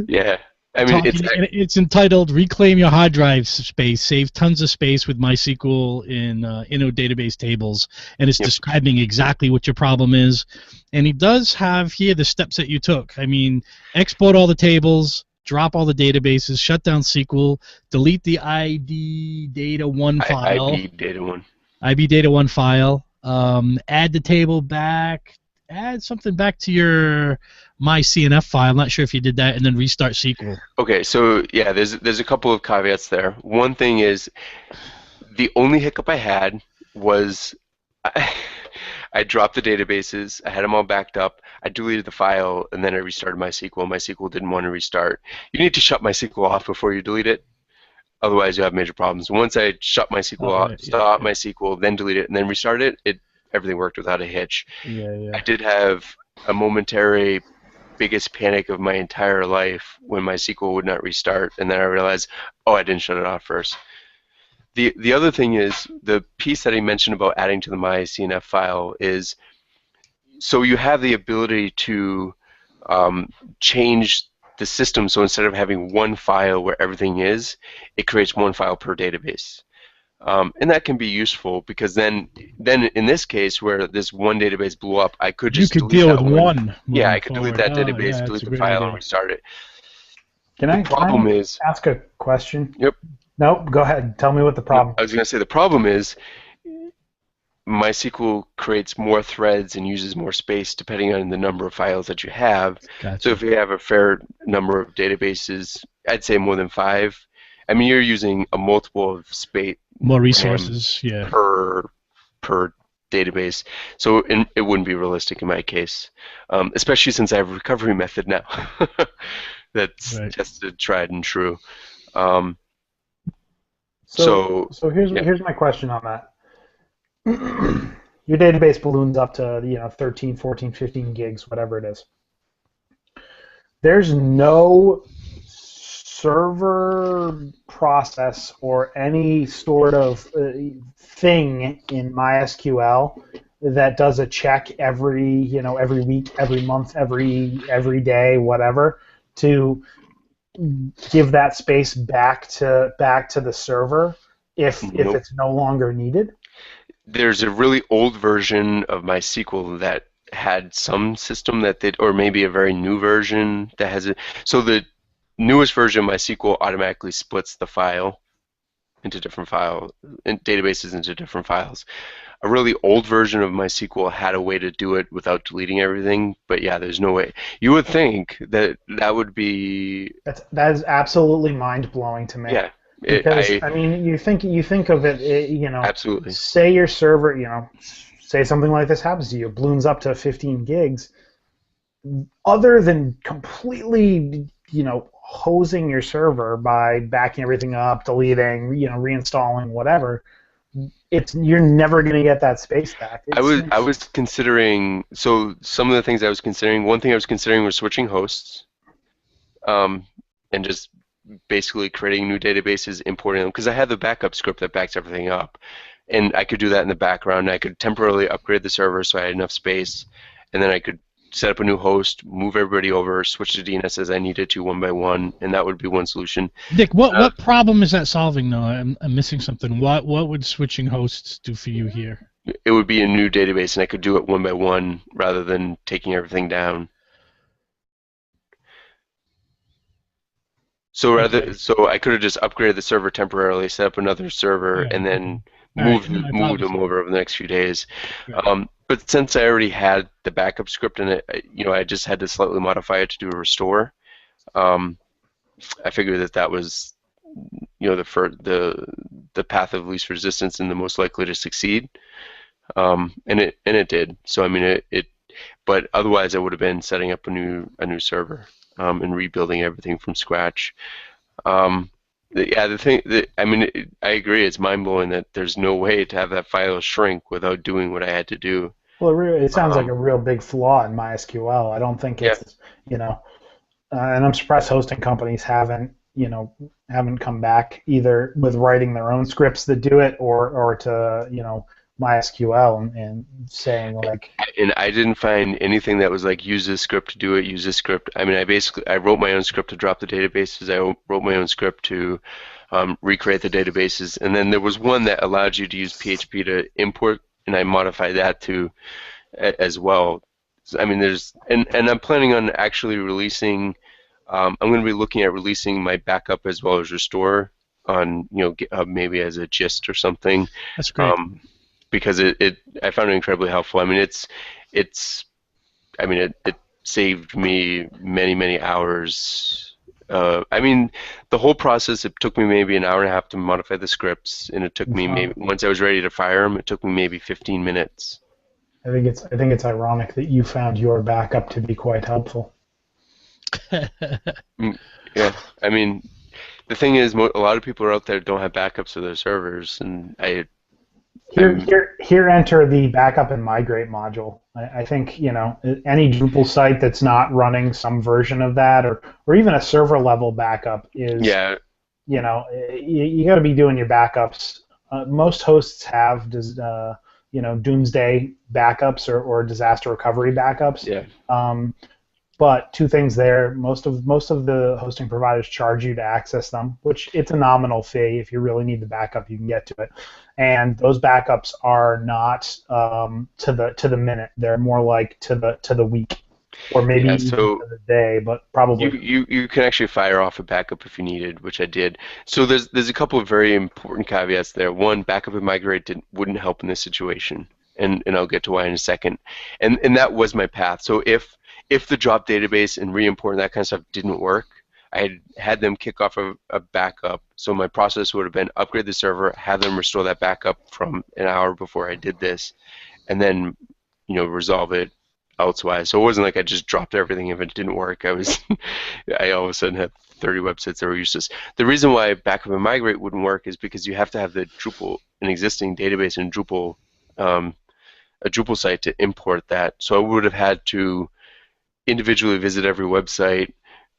[SPEAKER 2] Yeah. I mean,
[SPEAKER 1] it's entitled "Reclaim Your Hard Drive Space, Save Tons of Space with MySQL in Inno Database Tables," and it's describing exactly what your problem is. And he does have here the steps that you took. I mean, export all the tables, drop all the databases, shut down SQL, delete the ID data 1 file.
[SPEAKER 2] IB data 1.
[SPEAKER 1] IB data 1 file. Add the table back. Add something back to your myCNF file. I'm not sure if you did that, and then restart SQL.
[SPEAKER 2] Okay, so yeah, there's a couple of caveats there. One thing is, the only hiccup I had was I dropped the databases. I had them all backed up. I deleted the file, and then I restarted MySQL. MySQL didn't want to restart. You need to shut MySQL off before you delete it. Otherwise, you have major problems. Once I shut MySQL off, stop MySQL, then delete it, and then restart it, everything worked without a hitch.
[SPEAKER 1] Yeah.
[SPEAKER 2] I did have a momentary biggest panic of my entire life when MySQL would not restart, and then I realized, oh, I didn't shut it off first. The other thing is, the piece that I mentioned about adding to the myCNF file is, so you have the ability to change the system, so instead of having one file where everything is, it creates one file per database. And that can be useful, because then in this case where this one database blew up, I could just delete
[SPEAKER 1] deal
[SPEAKER 2] that
[SPEAKER 1] with one.
[SPEAKER 2] Yeah, I could delete that database, delete the file, and restart it.
[SPEAKER 3] Can I ask a question?
[SPEAKER 2] Yep.
[SPEAKER 3] No, go ahead. Tell me what the problem is.
[SPEAKER 2] I was going to say the problem is MySQL creates more threads and uses more space depending on the number of files that you have.
[SPEAKER 1] Gotcha.
[SPEAKER 2] So if you have a fair number of databases, I'd say more than 5. I mean, you're using a multiple of space,
[SPEAKER 1] more resources,
[SPEAKER 2] per database. So it wouldn't be realistic in my case, especially since I have a recovery method now that's tested, tried, and true. So
[SPEAKER 3] here's my question on that. Your database balloons up to 13, 14, 15 gigs, whatever it is. There's no server process or any sort of thing in MySQL that does a check every week, every month, every day, whatever, to give that space back to the server if
[SPEAKER 2] Nope.
[SPEAKER 3] it's no longer needed?
[SPEAKER 2] There's a really old version of MySQL that had some system that did, or maybe a very new version that has it. So the newest version of MySQL automatically splits the file into different databases into different files. A really old version of MySQL had a way to do it without deleting everything, but yeah, there's no way. You would think that that would be,
[SPEAKER 3] That is absolutely mind blowing to me.
[SPEAKER 2] yeah,
[SPEAKER 3] Because I mean, you think of it,
[SPEAKER 2] absolutely.
[SPEAKER 3] say your server, say something like this happens to you, it balloons up to 15 gigs. Other than completely, hosing your server by backing everything up, deleting, reinstalling, whatever, you're never going to get that space back.
[SPEAKER 2] I was considering, so some of the things I was considering, one thing I was considering was switching hosts, and just basically creating new databases, importing them, because I had the backup script that backs everything up, and I could do that in the background. I could temporarily upgrade the server so I had enough space, and then I could set up a new host, move everybody over, switch to DNS as I needed to one by one, and that would be one solution.
[SPEAKER 1] Dick, what problem is that solving though? I'm missing something. What would switching hosts do for you here?
[SPEAKER 2] It would be a new database, and I could do it one by one rather than taking everything down. So I could have just upgraded the server temporarily, set up another server, and then moved them over the next few days.
[SPEAKER 1] Right.
[SPEAKER 2] But since I already had the backup script in it, I just had to slightly modify it to do a restore. I figured that was, the path of least resistance and the most likely to succeed, and it did. So I mean but otherwise I would have been setting up a new server, and rebuilding everything from scratch. I agree. It's mind blowing that there's no way to have that file shrink without doing what I had to do.
[SPEAKER 3] Well, it sounds like a real big flaw in MySQL. I don't think it's, and I'm surprised hosting companies haven't come back either with writing their own scripts that do it, or to MySQL and saying like.
[SPEAKER 2] And I didn't find anything that was like use this script to do it, use this script. I mean, I wrote my own script to drop the databases. I wrote my own script to recreate the databases, and then there was one that allowed you to use PHP to import, and I modified that too as well. So, I mean, and I'm planning on actually releasing. I'm going to be looking at releasing my backup as well as restore on GitHub, maybe as a gist or something.
[SPEAKER 1] That's great.
[SPEAKER 2] Because I found it incredibly helpful. I mean, it saved me many hours. I mean, the whole process, it took me maybe an hour and a half to modify the scripts, and it took me maybe, once I was ready to fire them, it took me maybe 15 minutes.
[SPEAKER 3] I think it's ironic that you found your backup to be quite helpful.
[SPEAKER 2] Yeah, I mean, the thing is, a lot of people are out there that don't have backups of their servers, and
[SPEAKER 3] Here enter the backup and migrate module. I think any Drupal site that's not running some version of that, or even a server level backup is you got to be doing your backups. Most hosts have doomsday backups or disaster recovery backups.
[SPEAKER 2] Yeah.
[SPEAKER 3] But two things there: most of the hosting providers charge you to access them, which it's a nominal fee. If you really need the backup, you can get to it. And those backups are not to the minute; they're more like to the week, or maybe even to the day. But probably
[SPEAKER 2] you can actually fire off a backup if you needed, which I did. So there's a couple of very important caveats there. One, backup and migrate wouldn't help in this situation, and I'll get to why in a second. And that was my path. So if the drop database and re-import and that kind of stuff didn't work, I had them kick off a backup. So my process would have been upgrade the server, have them restore that backup from an hour before I did this, and then resolve it elsewise. So it wasn't like I just dropped everything if it didn't work. I all of a sudden had 30 websites that were useless. The reason why backup and migrate wouldn't work is because you have to have an existing database in Drupal, a Drupal site to import that. So I would have had to individually visit every website,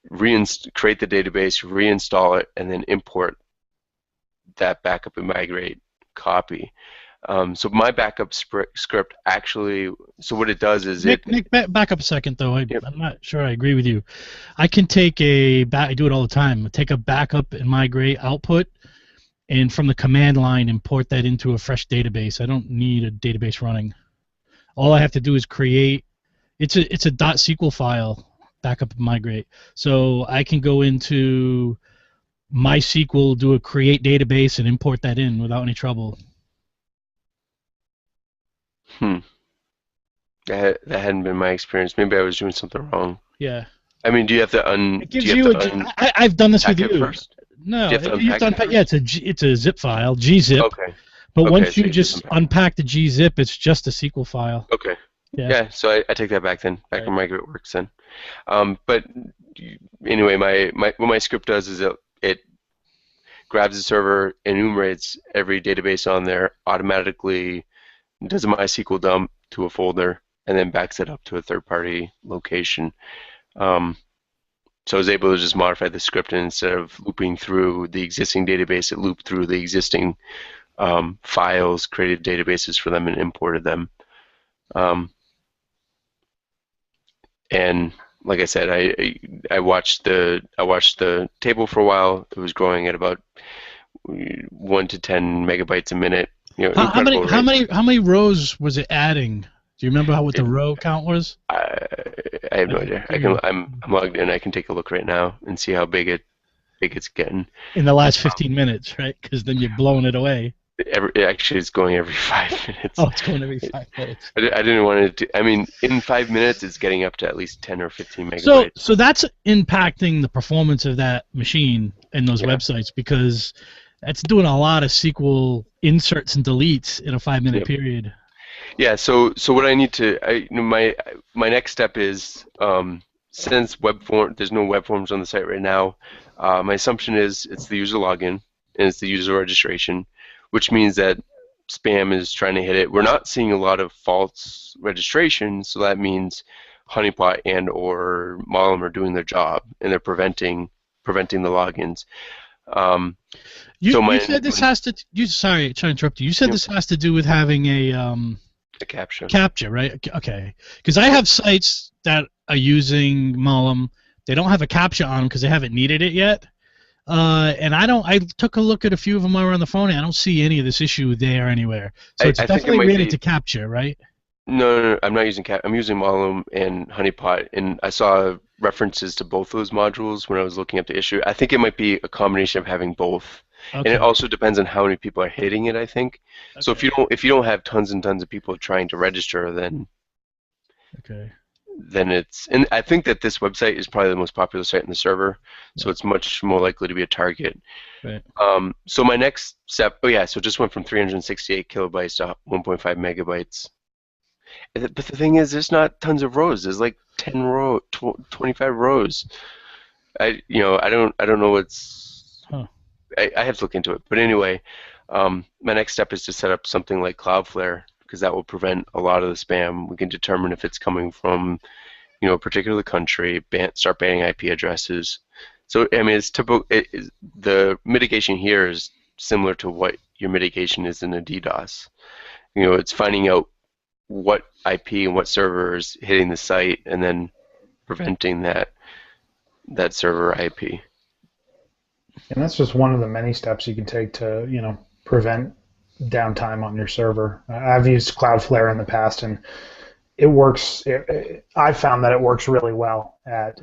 [SPEAKER 2] create the database, reinstall it, and then import that backup and migrate copy. So my backup script actually, so what it does is
[SPEAKER 1] Nick, back up a second though.
[SPEAKER 2] Yep.
[SPEAKER 1] I'm not sure I agree with you. I can take I do it all the time. Take a backup and migrate output, and from the command line import that into a fresh database. I don't need a database running. All I have to do is create. It's a .SQL file, backup and migrate. So I can go into MySQL, do a create database, and import that in without any trouble.
[SPEAKER 2] That hadn't been my experience. Maybe I was doing something wrong.
[SPEAKER 1] Yeah.
[SPEAKER 2] I mean, do you have to
[SPEAKER 1] It gives you I've done this with you.
[SPEAKER 2] First?
[SPEAKER 1] No,
[SPEAKER 2] you have to unpack it
[SPEAKER 1] yeah, it's a zip file, gzip.
[SPEAKER 2] Okay.
[SPEAKER 1] But
[SPEAKER 2] okay,
[SPEAKER 1] once
[SPEAKER 2] so
[SPEAKER 1] you just unpack the gzip, it's just a SQL file.
[SPEAKER 2] Okay. Yeah, so I take that back then. Back when migrate works then. But anyway, what my script does is it grabs the server, enumerates every database on there, automatically does a MySQL dump to a folder, and then backs it up to a third-party location. So I was able to just modify the script, and instead of looping through the existing database, it looped through the existing files, created databases for them, and imported them. And like I said, I watched the table for a while. It was growing at about 1 to 10 megabytes a minute. You know,
[SPEAKER 1] how many rows was it adding? Do you remember what the row count was?
[SPEAKER 2] I have no idea. I'm logged in. I can take a look right now and see how big it's getting.
[SPEAKER 1] In the last 15 minutes, right? Because then you're blowing it away.
[SPEAKER 2] Actually, it's going every 5 minutes.
[SPEAKER 1] Oh, it's going every 5 minutes.
[SPEAKER 2] I didn't want it to. I mean, in 5 minutes, it's getting up to at least 10 or 15 megabytes.
[SPEAKER 1] So that's impacting the performance of that machine and those websites, because that's doing a lot of SQL inserts and deletes in a 5-minute period.
[SPEAKER 2] Yeah. So what I need to, my next step is, since there's no web forms on the site right now, my assumption is it's the user login and it's the user registration, which means that spam is trying to hit it. We're not seeing a lot of false registrations, so that means Honeypot and or Mollum are doing their job and they're preventing the logins.
[SPEAKER 1] You said this has to. Sorry, trying to interrupt you. You said this has to do with having a
[SPEAKER 2] CAPTCHA.
[SPEAKER 1] CAPTCHA, right? Okay. Because I have sites that are using Mollum. They don't have a CAPTCHA on them because they haven't needed it yet. And I took a look at a few of them while we were on the phone, and I don't see any of this issue there anywhere. So it's definitely rated to CAPTCHA, right?
[SPEAKER 2] No, I'm not using I'm using Mollum and Honeypot, and I saw references to both those modules when I was looking up the issue. I think it might be a combination of having both. Okay. And it also depends on how many people are hitting it, I think. Okay. So if you don't have tons and tons of people trying to register, then it's, and I think that this website is probably the most popular site in the server, so it's much more likely to be a target.
[SPEAKER 1] Right.
[SPEAKER 2] So my next step, so it just went from 368 kilobytes to 1.5 megabytes. But the thing is, there's not tons of rows. There's like 10 rows, 25 rows. I don't know what's.
[SPEAKER 1] Huh.
[SPEAKER 2] I have to look into it. But anyway, my next step is to set up something like Cloudflare, because that will prevent a lot of the spam. We can determine if it's coming from, a particular country, start banning IP addresses. So, I mean, it's typical. The mitigation here is similar to what your mitigation is in a DDoS. It's finding out what IP and what server is hitting the site, and then preventing that server IP.
[SPEAKER 3] And that's just one of the many steps you can take to, prevent downtime on your server. I've used Cloudflare in the past, and it works. I've found that it works really well at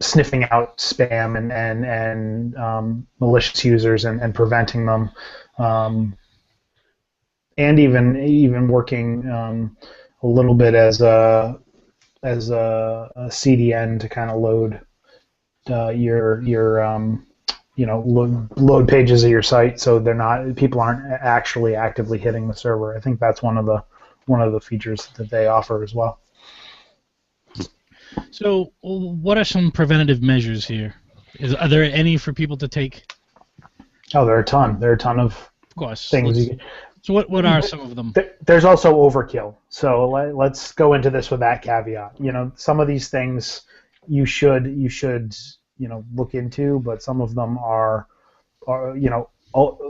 [SPEAKER 3] sniffing out spam and malicious users and preventing them, and even working a little bit as a CDN to kind of load load pages of your site, so people aren't actually actively hitting the server. I think that's one of the features that they offer as well.
[SPEAKER 1] So, what are some preventative measures here? Are there any for people to take?
[SPEAKER 3] Oh, there are a ton. There are a ton of
[SPEAKER 1] course
[SPEAKER 3] things.
[SPEAKER 1] So, what are some of them?
[SPEAKER 3] There's also overkill. So let's go into this with that caveat. Some of these things you should look into, but some of them are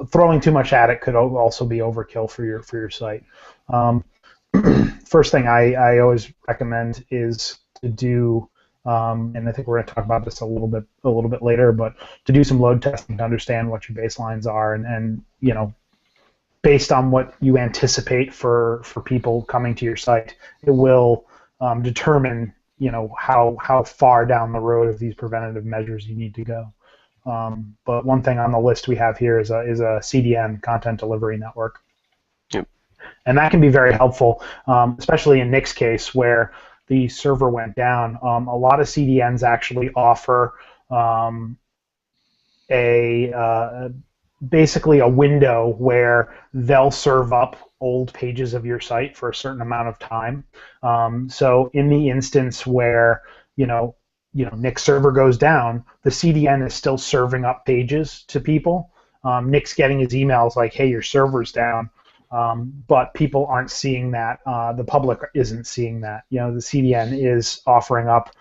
[SPEAKER 3] throwing too much at it could also be overkill for your site. Um, First thing I always recommend is to do, and I think we're going to talk about this a little bit later, but to do some load testing to understand what your baselines are, and based on what you anticipate for people coming to your site, it will determine how far down the road of these preventative measures you need to go. But one thing on the list we have here is a CDN, content delivery network.
[SPEAKER 2] Yep.
[SPEAKER 3] And that can be very helpful, especially in Nick's case where the server went down. A lot of CDNs actually offer basically a window where they'll serve up old pages of your site for a certain amount of time. So in the instance where Nick's server goes down, the CDN is still serving up pages to people. Nick's getting his emails like, "Hey, your server's down," but people aren't seeing that. The public isn't seeing that. The CDN is offering up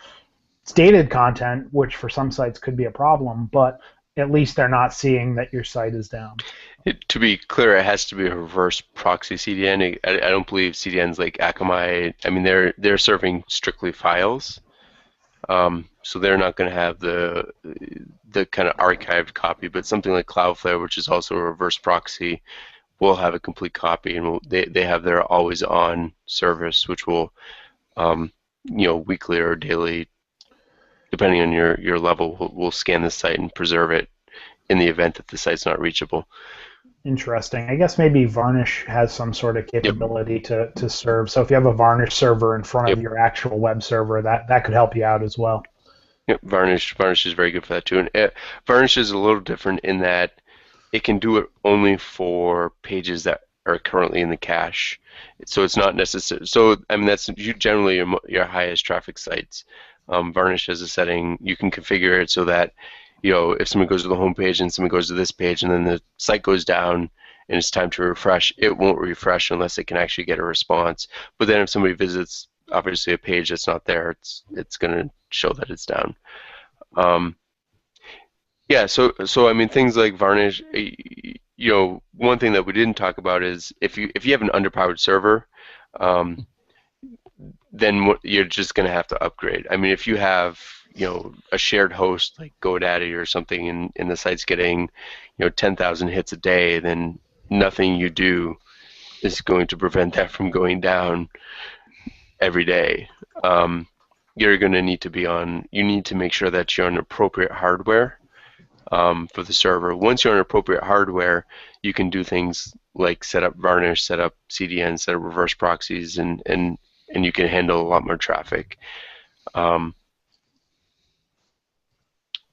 [SPEAKER 3] dated content, which for some sites could be a problem, but at least they're not seeing that your site is down.
[SPEAKER 2] To be clear, it has to be a reverse proxy CDN. I don't believe CDNs like Akamai. I mean, they're serving strictly files, so they're not going to have the kind of archived copy. But something like Cloudflare, which is also a reverse proxy, will have a complete copy, and they have their always-on service, which will, weekly or daily, depending on your level, we'll scan the site and preserve it in the event that the site's not reachable.
[SPEAKER 3] Interesting. I guess maybe Varnish has some sort of capability to serve. So if you have a Varnish server in front of your actual web server, that could help you out as well.
[SPEAKER 2] Yep, Varnish is very good for that too. And Varnish is a little different in that it can do it only for pages that are currently in the cache. So it's not necessary. So I mean, that's generally your highest traffic sites. Varnish has a setting you can configure it so that if someone goes to the home page and someone goes to this page and then the site goes down and it's time to refresh, it won't refresh unless it can actually get a response. But then if somebody visits obviously a page that's not there, it's going to show that it's down. So I mean, things like Varnish. One thing that we didn't talk about is if you have an underpowered server, then you're just going to have to upgrade. I mean, if you have a shared host like GoDaddy or something, and the site's getting 10,000 hits a day, then nothing you do is going to prevent that from going down every day. You're going to need to you need to make sure that you're on appropriate hardware for the server. Once you're on appropriate hardware, you can do things like set up Varnish, set up CDN, set up reverse proxies, and you can handle a lot more traffic.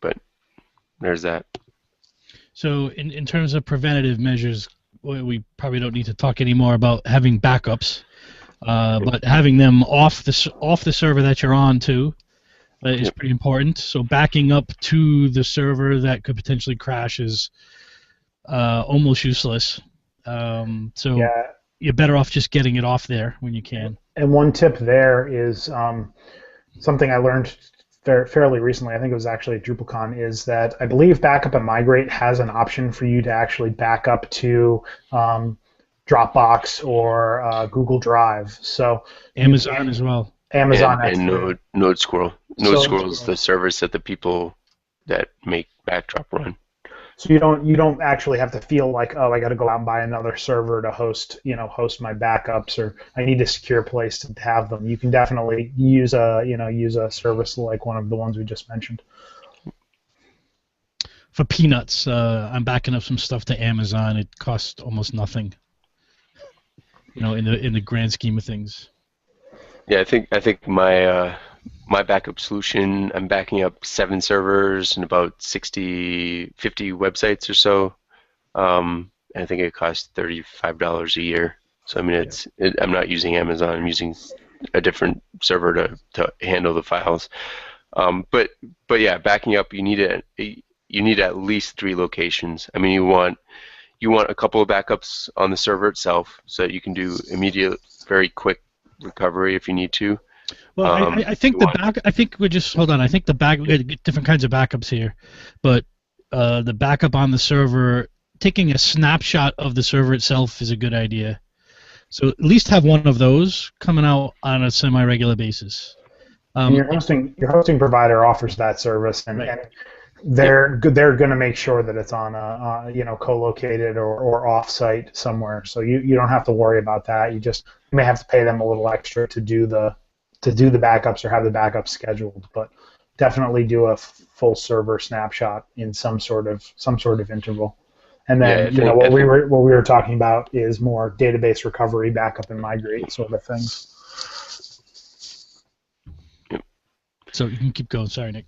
[SPEAKER 2] But there's that.
[SPEAKER 1] So in terms of preventative measures, we probably don't need to talk anymore about having backups, but having them off the server that you're on too is pretty important. So backing up to the server that could potentially crash is almost useless. You're better off just getting it off there when you can.
[SPEAKER 3] And one tip there is something I learned fairly recently, I think it was actually at DrupalCon, is that I believe Backup and Migrate has an option for you to actually back up to Dropbox or Google Drive. So
[SPEAKER 1] Amazon as well.
[SPEAKER 3] Amazon
[SPEAKER 2] and Node Squirrel. Node Squirrel is the service that the people that make Backdrop run.
[SPEAKER 3] So you don't actually have to feel like, oh, I got to go out and buy another server to host my backups, or I need a secure place to have them. You can definitely use a service like one of the ones we just mentioned.
[SPEAKER 1] For peanuts, I'm backing up some stuff to Amazon. It costs almost nothing. In the grand scheme of things.
[SPEAKER 2] Yeah, I think my backup solution, I'm backing up 7 servers and about 50 websites or so. And I think it costs $35 a year. So I mean, I'm not using Amazon. I'm using a different server to handle the files. But yeah, backing up, you need at least 3 locations. I mean, you want a couple of backups on the server itself so that you can do immediate, very quick recovery if you need to.
[SPEAKER 1] Well, I think I think we just hold on. I think we got different kinds of backups here, but the backup on the server taking a snapshot of the server itself is a good idea. So at least have one of those coming out on a semi-regular basis.
[SPEAKER 3] And your hosting provider offers that service, and,
[SPEAKER 1] Right.
[SPEAKER 3] and they're going to make sure that it's on a co-located or off-site somewhere. So you don't have to worry about that. You may have to pay them a little extra to do the backups or have the backups scheduled, but definitely do a full server snapshot in some sort of interval. And then what we were talking about is more database recovery, backup, and migrate sort of things.
[SPEAKER 1] So you can keep going. Sorry, Nick.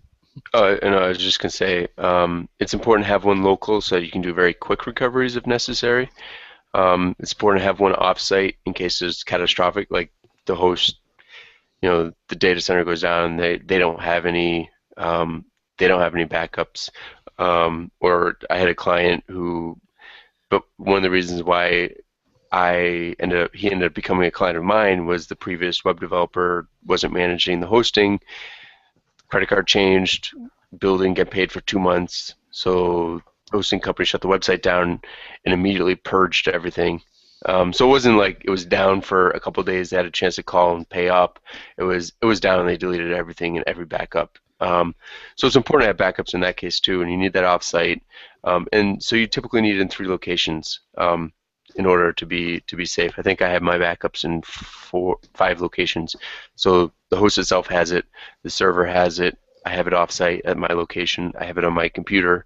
[SPEAKER 2] And I was just going to say, it's important to have one local so you can do very quick recoveries if necessary. It's important to have one offsite in case it's catastrophic, like the host, the data center goes down, they don't have any backups. Or I had a client but one of the reasons why he ended up becoming a client of mine was the previous web developer wasn't managing the hosting. Credit card changed, building get paid for 2 months, so hosting company shut the website down and immediately purged everything. So it wasn't like it was down for a couple of days. They had a chance to call and pay up. It was down and they deleted everything and every backup. So it's important to have backups in that case too, and you need that offsite. And so you typically need it in 3 locations in order to be safe. I think I have my backups in 5 locations. So the host itself has it, the server has it, I have it offsite at my location, I have it on my computer,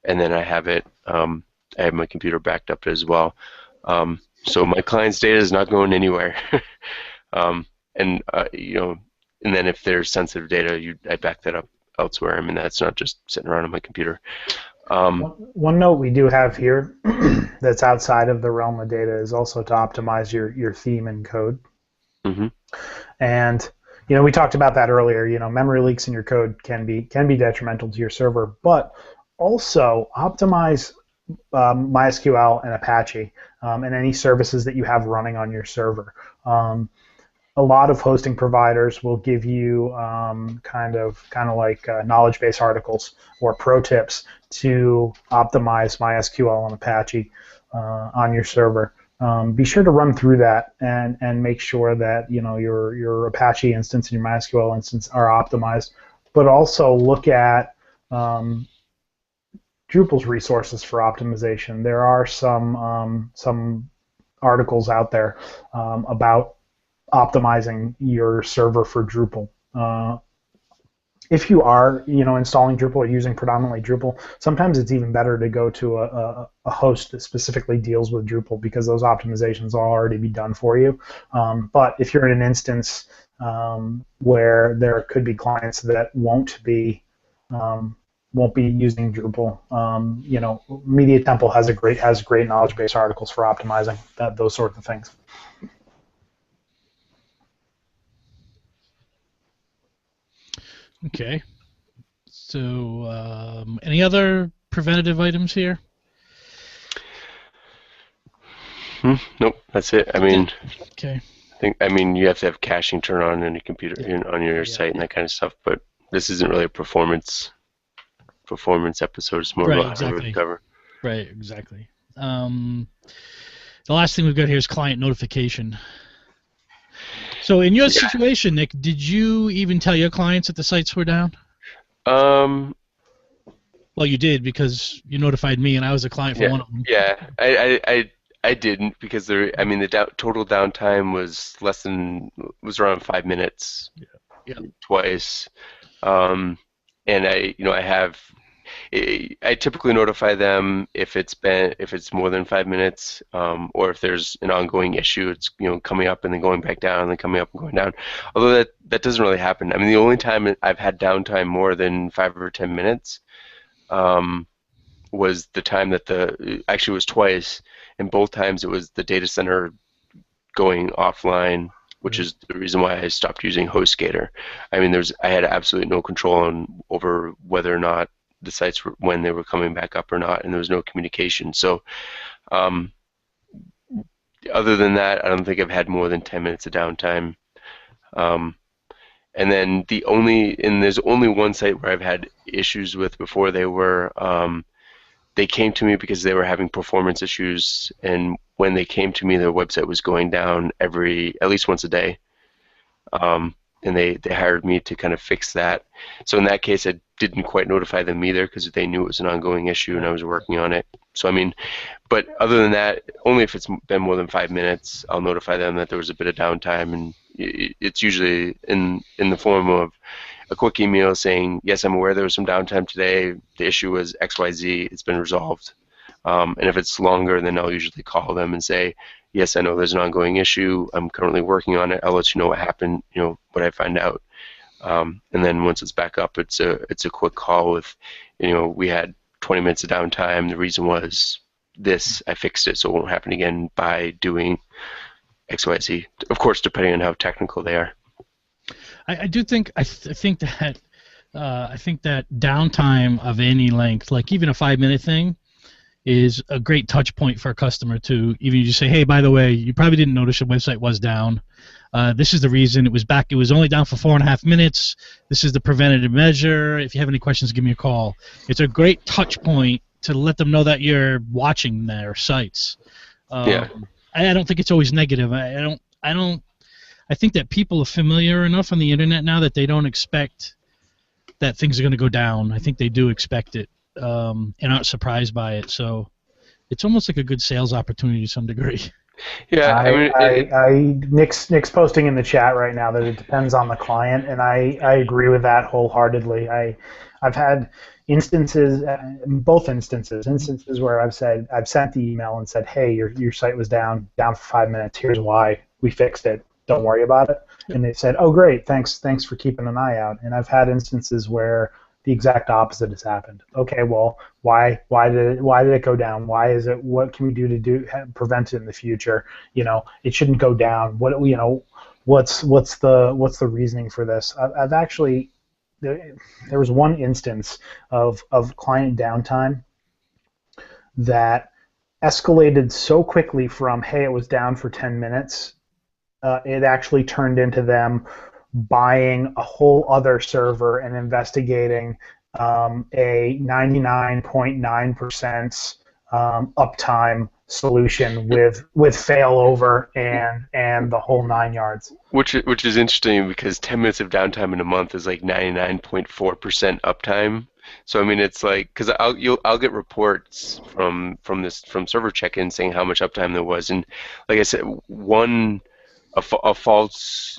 [SPEAKER 2] and then I have it. I have my computer backed up as well. So my client's data is not going anywhere. And then if there's sensitive data, I back that up elsewhere. I mean, that's not just sitting around on my computer.
[SPEAKER 3] One note we do have here that's outside of the realm of data is also to optimize your theme and code.
[SPEAKER 2] Mm-hmm.
[SPEAKER 3] And we talked about that earlier. Memory leaks in your code can be detrimental to your server, but also optimize MySQL and Apache and any services that you have running on your server. A lot of hosting providers will give you kind of like knowledge base articles or pro tips to optimize MySQL and Apache on your server. Be sure to run through that and make sure that your Apache instance and your MySQL instance are optimized. But also look at Drupal's resources for optimization. There are some articles out there about optimizing your server for Drupal. If you are, installing Drupal or using predominantly Drupal, sometimes it's even better to go to a host that specifically deals with Drupal because those optimizations will already be done for you. But if you're in an instance where there could be clients that won't be using Drupal, Media Temple has great knowledge base articles for optimizing those sorts of things.
[SPEAKER 1] Okay. So, any other preventative items here?
[SPEAKER 2] Nope, that's it. I mean,
[SPEAKER 1] okay.
[SPEAKER 2] You have to have caching turn on your computer, on your site and that kind of stuff. But this isn't really a performance episode. It's more about how to recover.
[SPEAKER 1] Right, exactly. The last thing we've got here is client notification. So in your situation, Nick, did you even tell your clients that the sites were down?
[SPEAKER 2] Well,
[SPEAKER 1] you did because you notified me, and I was a client for one of them.
[SPEAKER 2] Yeah, I didn't because the total downtime was around 5 minutes.
[SPEAKER 1] Yeah.
[SPEAKER 2] Twice, and I typically notify them if it's more than 5 minutes, or if there's an ongoing issue. It's coming up and then going back down, and then coming up and going down. Although that doesn't really happen. I mean, the only time I've had downtime more than 5 or 10 minutes was the time that actually was twice, and both times it was the data center going offline, which is the reason why I stopped using HostGator. I mean, I had absolutely no control over whether or not the sites when they were coming back up or not, and there was no communication. So other than that, I don't think I've had more than 10 minutes of downtime. And then there's only one site where I've had issues with before. They were they came to me because they were having performance issues, and when they came to me, their website was going down at least once a day. And they hired me to kind of fix that. So in that case, I didn't quite notify them either because they knew it was an ongoing issue and I was working on it. So I mean, but other than that, only if it's been more than 5 minutes, I'll notify them that there was a bit of downtime, and it's usually in the form of a quick email saying, yes, I'm aware there was some downtime today. The issue was XYZ. It's been resolved. And if it's longer, then I'll usually call them and say, yes, I know there's an ongoing issue. I'm currently working on it. I'll let you know what happened, what I find out. And then once it's back up, it's a quick call with, we had 20 minutes of downtime. The reason was this. I fixed it so it won't happen again by doing XYZ. Of course, depending on how technical they are.
[SPEAKER 1] I do think I think that downtime of any length, like even a 5-minute thing, is a great touch point for a customer to even just say, hey, by the way, you probably didn't notice your website was down. This is the reason it was back. It was only down for 4.5 minutes. This is the preventative measure. If you have any questions, give me a call. It's a great touch point to let them know that you're watching their sites.
[SPEAKER 2] Yeah.
[SPEAKER 1] I don't think it's always negative. I think that people are familiar enough on the internet now that they don't expect that things are going to go down. I think they do expect it and aren't surprised by it. So it's almost like a good sales opportunity to some degree.
[SPEAKER 2] Yeah,
[SPEAKER 3] Nick's posting in the chat right now that it depends on the client, and I agree with that wholeheartedly. I've had instances where I've sent the email and said, hey, your site was down for 5 minutes. Here's why. We fixed it. Don't worry about it. And they said, oh, great, thanks for keeping an eye out. And I've had instances where the exact opposite has happened. Okay, well, why did it go down? Why is it? What can we do prevent it in the future? It shouldn't go down. What's the reasoning for this? I've actually there was one instance of client downtime that escalated so quickly from, hey, it was down for 10 minutes. It actually turned into them buying a whole other server and investigating a 99.9% uptime solution with failover and the whole 9 yards.
[SPEAKER 2] Which is interesting because 10 minutes of downtime in a month is like 99.4% uptime. So I mean, it's like, because I'll get reports from server check-in saying how much uptime there was, and like I said, a false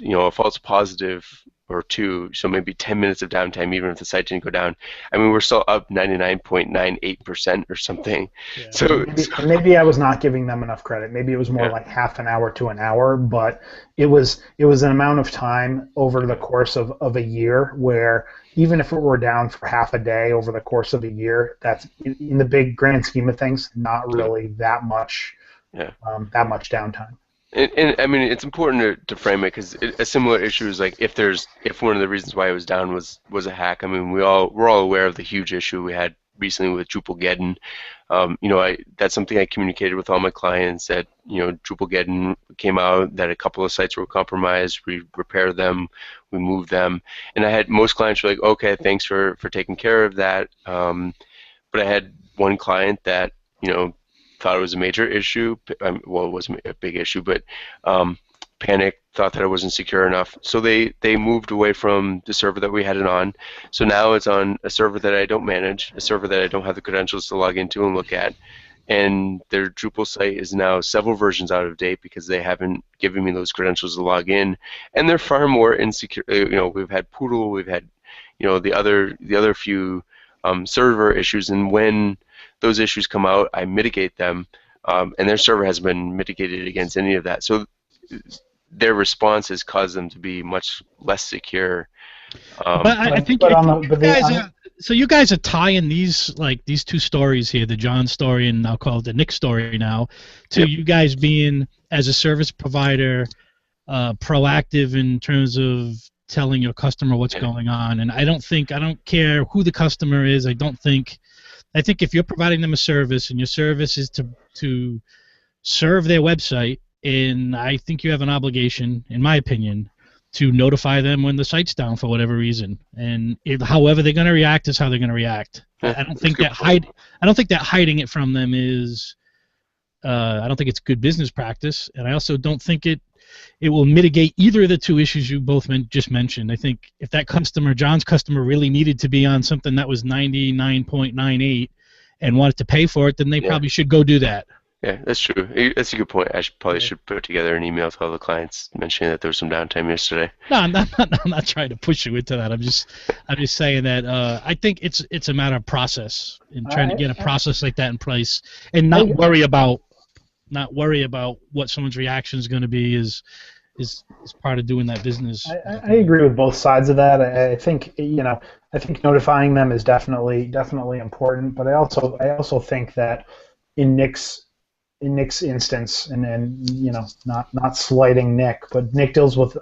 [SPEAKER 2] positive or two, so maybe 10 minutes of downtime, even if the site didn't go down. I mean, we're still up 99.98% or something.
[SPEAKER 1] Yeah.
[SPEAKER 2] So
[SPEAKER 3] maybe I was not giving them enough credit. Maybe it was more like half an hour to an hour, but it was an amount of time over the course of a year where even if it were down for half a day over the course of a year, that's in the big grand scheme of things not really that much downtime.
[SPEAKER 2] And I mean, it's important to frame it because a similar issue is like if one of the reasons why it was down was a hack. I mean, we're all aware of the huge issue we had recently with Drupal-geddon. That's something I communicated with all my clients that Drupal-geddon came out, that a couple of sites were compromised. We repaired them, we moved them, and I had most clients were like, okay, thanks for taking care of that. But I had one client that thought it was a major issue. Well, it wasn't a big issue, but panicked, thought that it wasn't secure enough. So they moved away from the server that we had it on. So now it's on a server that I don't manage, a server that I don't have the credentials to log into and look at. And their Drupal site is now several versions out of date because they haven't given me those credentials to log in. And they're far more insecure. We've had Poodle, we've had the other few server issues, and when those issues come out, I mitigate them, and their server hasn't been mitigated against any of that. So their response has caused them to be much less secure.
[SPEAKER 1] But I think so you guys are tying these two stories here, the John story and I'll call it the Nick story now, to you guys being, as a service provider, proactive in terms of telling your customer what's going on. And I don't care who the customer is. I think if you're providing them a service and your service is to serve their website, and I think you have an obligation, in my opinion, to notify them when the site's down for whatever reason. And however they're going to react is how they're going to react. I don't think that I don't think that hiding it from them is. I don't think it's good business practice, and I also don't think it will mitigate either of the two issues you both just mentioned. I think if that customer, John's customer, really needed to be on something that was 99.98 and wanted to pay for it, then they probably should go do that.
[SPEAKER 2] Yeah, that's true. That's a good point. I should put together an email to all the clients mentioning that there was some downtime yesterday.
[SPEAKER 1] No, I'm not trying to push you into that. I'm just saying that I think it's a matter of process and trying to get a process like that in place and not worry about what someone's reaction is going to be is part of doing that business.
[SPEAKER 3] I agree with both sides of that. I think I think notifying them is definitely important, but I also think that in Nick's instance, and not slighting Nick, but Nick deals with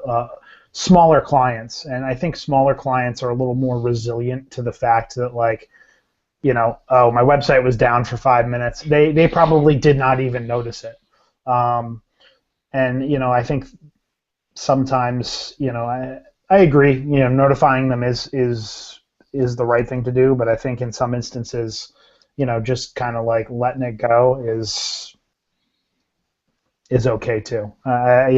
[SPEAKER 3] smaller clients, and I think smaller clients are a little more resilient to the fact that oh, my website was down for 5 minutes. They probably did not even notice it, and I think sometimes I agree. Notifying them is the right thing to do, but I think in some instances, just kind of like letting it go is okay too. I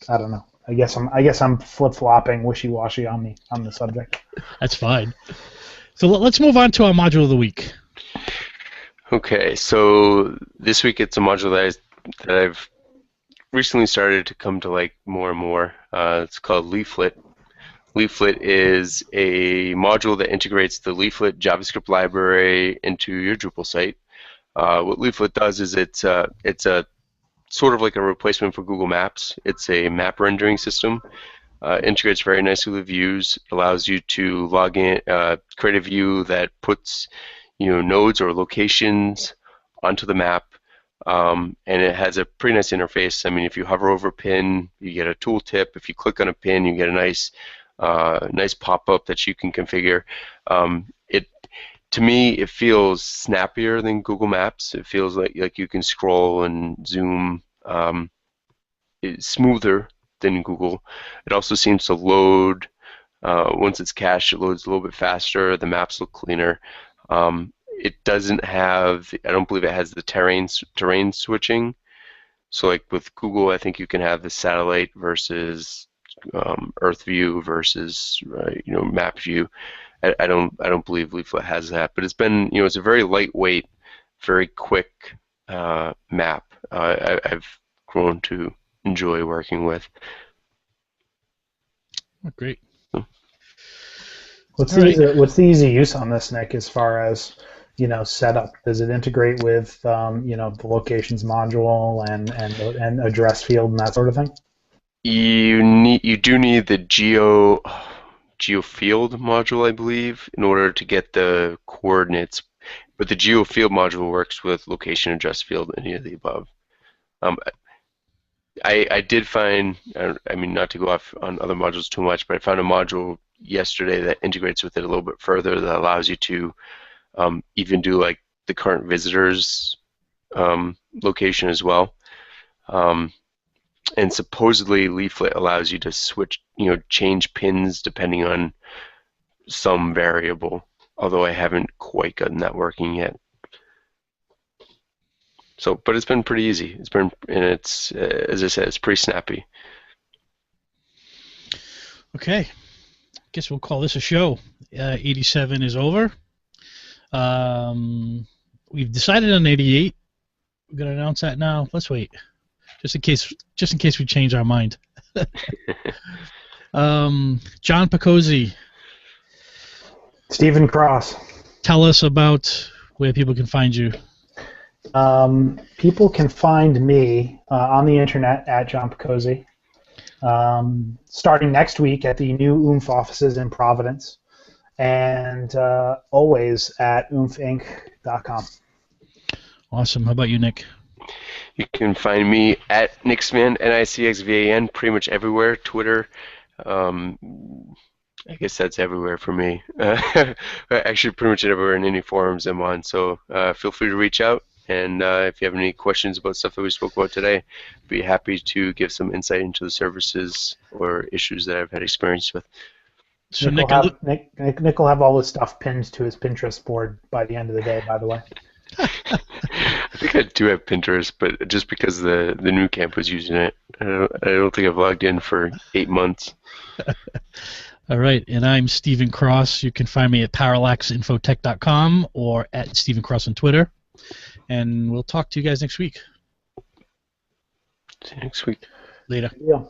[SPEAKER 3] don't know. I guess I'm flip-flopping, wishy-washy on the subject.
[SPEAKER 1] That's fine. So let's move on to our module of the week.
[SPEAKER 2] Okay, so this week it's a module that I've recently started to come to like more and more. It's called Leaflet. Leaflet is a module that integrates the Leaflet JavaScript library into your Drupal site. What Leaflet does is it's a sort of like a replacement for Google Maps. It's a map rendering system. Integrates very nicely with views. Allows you to log in, create a view that puts nodes or locations onto the map, and it has a pretty nice interface. I mean, if you hover over a pin, you get a tooltip. If you click on a pin, you get a nice pop-up that you can configure. To me, it feels snappier than Google Maps. It feels like you can scroll and zoom. It's smoother than Google. It also seems to load. Once it's cached, it loads a little bit faster. The maps look cleaner. It doesn't have. I don't believe it has the terrain switching. So, like with Google, I think you can have the satellite versus Earth view versus map view. I don't believe Leaflet has that, but it's been it's a very lightweight, very quick map. I've grown to enjoy working with.
[SPEAKER 1] Oh, great.
[SPEAKER 3] What's the easy use on this, Nick? As far as setup, does it integrate with the locations module and address field and that sort of thing?
[SPEAKER 2] You do need the geo field module, I believe, in order to get the coordinates. But the geo field module works with location, address field, any of the above. I did find, I mean, not to go off on other modules too much, but I found a module yesterday that integrates with it a little bit further that allows you to even do like the current visitors location as well. And supposedly Leaflet allows you to switch, change pins depending on some variable, although I haven't quite gotten that working yet. So, but it's been pretty easy. And it's, as I said, it's pretty snappy.
[SPEAKER 1] Okay. Guess we'll call this a show. 87 is over. We've decided on 88. We're going to announce that now. Let's wait. Just in case we change our mind. John Picozzi.
[SPEAKER 3] Stephen Cross.
[SPEAKER 1] Tell us about where people can find you.
[SPEAKER 3] People can find me on the internet at John Picozzi. Starting next week at the new Oomph offices in Providence, and always at oomphinc.com.
[SPEAKER 2] Awesome. How about you, Nick? You can find me at Nixvan, Nicxvan, pretty much everywhere. Twitter, I guess that's everywhere for me. Actually, pretty much everywhere in any forums I'm on, so feel free to reach out. And if you have any questions about stuff that we spoke about today, I'd be happy to give some insight into the services or issues that I've had experience with.
[SPEAKER 1] So
[SPEAKER 3] Nick will have all this stuff pinned to his Pinterest board by the end of the day, by the way.
[SPEAKER 2] I think I do have Pinterest, but just because the new camp was using it, I don't think I've logged in for 8 months.
[SPEAKER 1] All right, and I'm Stephen Cross. You can find me at parallaxinfotech.com or at Stephen Cross on Twitter. And we'll talk to you guys next week.
[SPEAKER 2] See you next week.
[SPEAKER 1] Later.
[SPEAKER 3] Yeah.